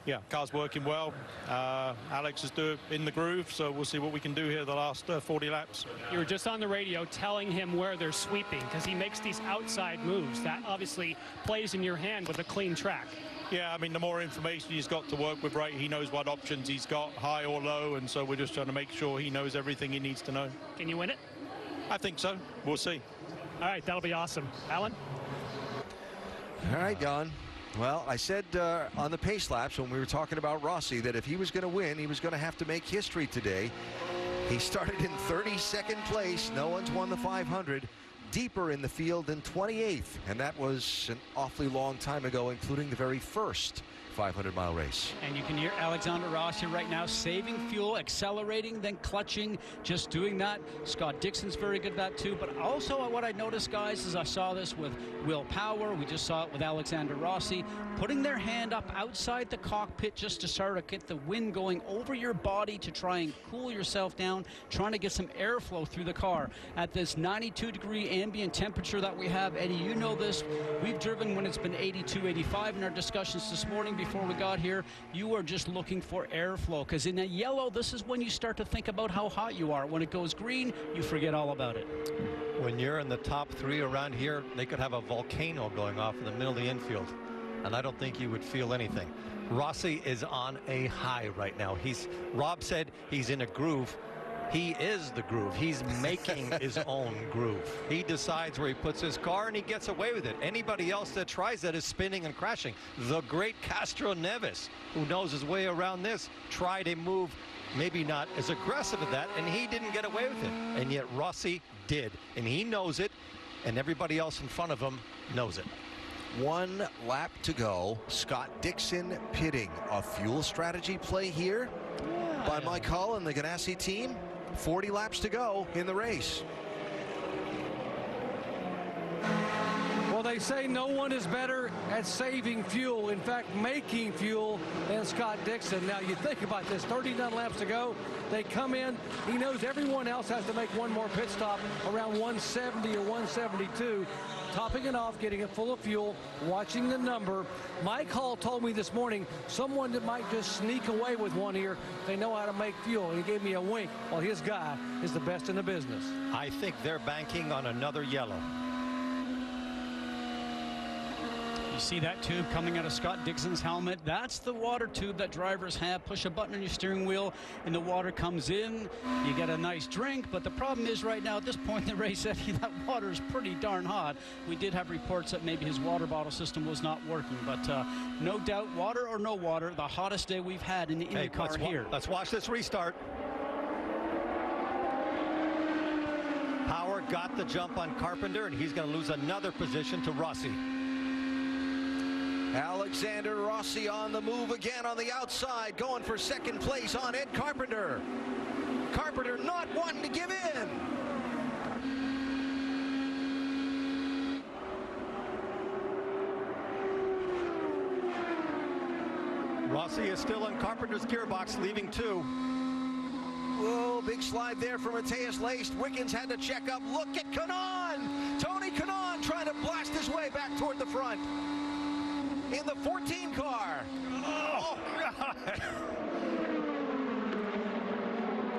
Yeah, car's working well. Alex is in the groove, so we'll see what we can do here the last 40 laps. You were just on the radio telling him where they're sweeping because he makes these outside moves. That obviously plays in your hand with a clean track. Yeah, I mean, the more information he's got to work with, right, he knows what options he's got, high or low, and so we're just trying to make sure he knows everything he needs to know. Can you win it? I think so. We'll see. All right, that'll be awesome. Alan? All right, Jon. Well, I said on the pace laps when we were talking about Rossi that if he was going to win, he was going to have to make history today. He started in 32nd place. No one's won the 500. Deeper in the field than 28th, and that was an awfully long time ago, including the very first 500-mile race. And you can hear Alexander Rossi right now saving fuel, accelerating, then clutching, just doing that. Scott Dixon's very good at that too. But also what I noticed, guys, is I saw this with Will Power. We just saw it with Alexander Rossi, putting their hand up outside the cockpit just to start to get the wind going over your body to try and cool yourself down, trying to get some airflow through the car. At this 92-degree ambient temperature that we have, Eddie, you know this. We've driven when it's been 82, 85 in our discussions this morning before we got here. You are just looking for airflow, because in a yellow, this is when you start to think about how hot you are. When it goes green, you forget all about it. When you're in the top 3 around here, they could have a volcano going off in the middle of the infield, and I don't think you would feel anything. Rossi is on a high right now. Rob said he's in a groove. He is the groove. He's making his own groove. He decides where he puts his car, and he gets away with it. Anybody else that tries that is spinning and crashing. The great Castroneves, who knows his way around this, tried a move maybe not as aggressive as that, and he didn't get away with it. And yet Rossi did, and he knows it, and everybody else in front of him knows it. 1 lap to go. Scott Dixon pitting. A fuel strategy play here by Mike Hull and the Ganassi team. 40 laps to go in the race. Well, they say no one is better at saving fuel, in fact, making fuel, than Scott Dixon. Now, you think about this, 39 laps to go. They come in. He knows everyone else has to make one more pit stop around 170 or 172. Topping it off, getting it full of fuel, watching the number. Mike Hull told me this morning someone that might just sneak away with one here. They know how to make fuel. He gave me a wink while his guy is the best in the business. I think they're banking on another yellow. You see that tube coming out of Scott Dixon's helmet? That's the water tube that drivers have. Push a button on your steering wheel and the water comes in. You get a nice drink, but the problem is right now at this point in the race, Eddie, that water is pretty darn hot. We did have reports that maybe his water bottle system was not working, but no doubt, water or no water, the hottest day we've had in the IndyCar here. Let's watch this restart. Power got the jump on Carpenter, and he's going to lose another position to Rossi. Alexander Rossi on the move again on the outside, going for second place on Ed Carpenter. Carpenter not wanting to give in. Rossi is still in Carpenter's gearbox, leaving 2. Whoa, big slide there for Matthias Laced. Wickens had to check up. Look at Kanaan. Tony Kanaan trying to blast his way back toward the front in the 14 car. Oh, God.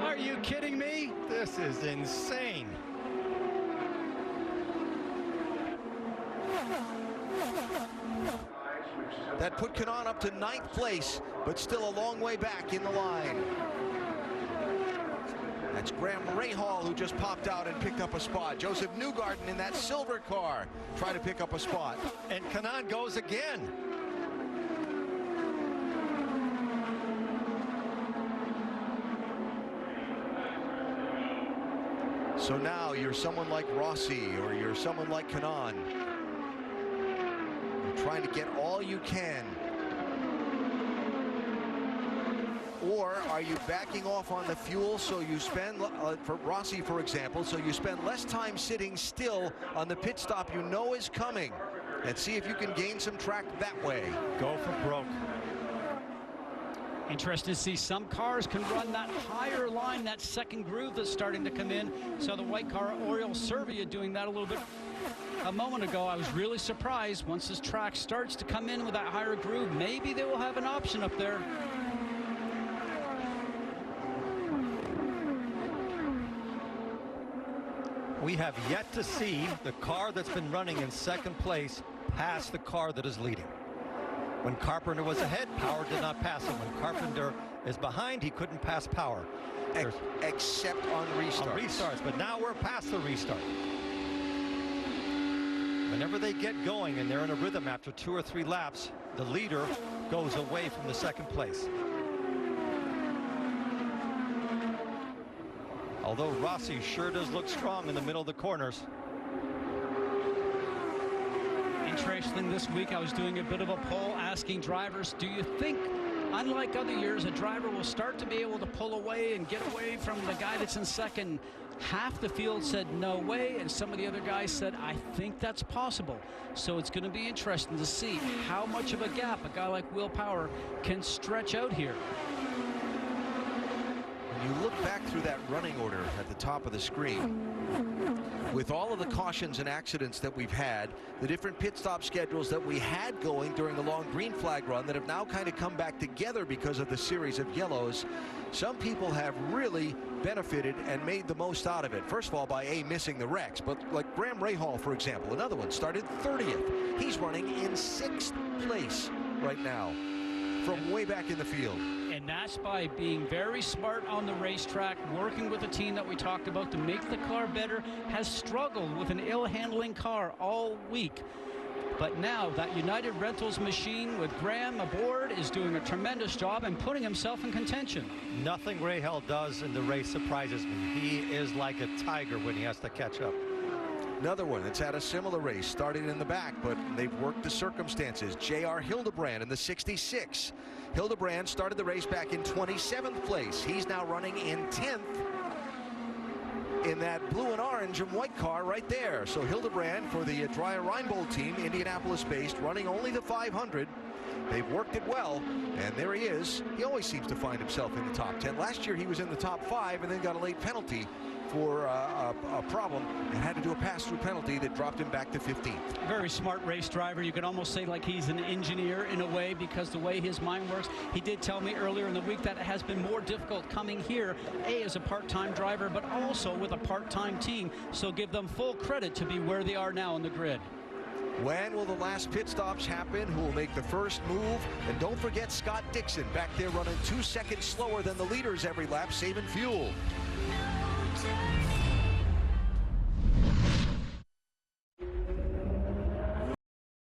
Are you kidding me? This is insane. That put Kanaan up to 9th place, but still a long way back in the line. That's Graham Rahal who just popped out and picked up a spot. Joseph Newgarden in that silver car trying to pick up a spot. And Kanaan goes again. So now you're someone like Rossi or you're someone like Kanaan. You're trying to get all you can. Or are you backing off on the fuel so you spend, for Rossi, for example, so you spend less time sitting still on the pit stop you know is coming and see if you can gain some track that way. Go for broke. Interesting to see some cars can run that higher line, that second groove that's starting to come in. So the white car, Oriol Servia, doing that a little bit a moment ago. I was really surprised. Once this track starts to come in with that higher groove, maybe they will have an option up there. We have yet to see the car that's been running in second place pass the car that is leading. When Carpenter was ahead, Power did not pass him. When Carpenter is behind, he couldn't pass Power. Except on restarts. On restarts, but now we're past the restart. Whenever they get going and they're in a rhythm after 2 or 3 laps, the leader goes away from the second place. Although Rossi sure does look strong in the middle of the corners. Interesting, this week I was doing a bit of a poll asking drivers, do you think, unlike other years, a driver will start to be able to pull away and get away from the guy that's in second? Half the field said no way, and some of the other guys said, I think that's possible. So it's going to be interesting to see how much of a gap a guy like Will Power can stretch out here. When you look back through that running order at the top of the screen, with all of the cautions and accidents that we've had, the different pit stop schedules that we had going during the long green flag run that have now kind of come back together because of the series of yellows, some people have really benefited and made the most out of it. First of all, by missing the wrecks, but like Graham Rahal, for example, another one, started 30th. He's running in 6th place right now from way back in the field. And that's by being very smart on the racetrack, working with the team that we talked about to make the car better. Has struggled with an ill-handling car all week. But now that United Rentals machine with Graham aboard is doing a tremendous job and putting himself in contention. Nothing Rahal does in the race surprises me. He is like a tiger when he has to catch up. Another one that's had a similar race, started in the back, but they've worked the circumstances. J.R. Hildebrand in the 66. Hildebrand started the race back in 27th place. He's now running in 10th in that blue and orange and white car right there. So Hildebrand for the Dreyer Reinbold team, Indianapolis-based, running only the 500. They've worked it well, and there he is. He always seems to find himself in the top 10. Last year he was in the top 5 and then got a late penalty for a problem and had to do a pass-through penalty that dropped him back to 15th. Very smart race driver. You could almost say like he's an engineer in a way, because the way his mind works. He did tell me earlier in the week that it has been more difficult coming here, as a part-time driver, but also with a part-time team. So give them full credit to be where they are now on the grid. When will the last pit stops happen? Who will make the first move? And don't forget Scott Dixon back there running 2 seconds slower than the leaders every lap, saving fuel.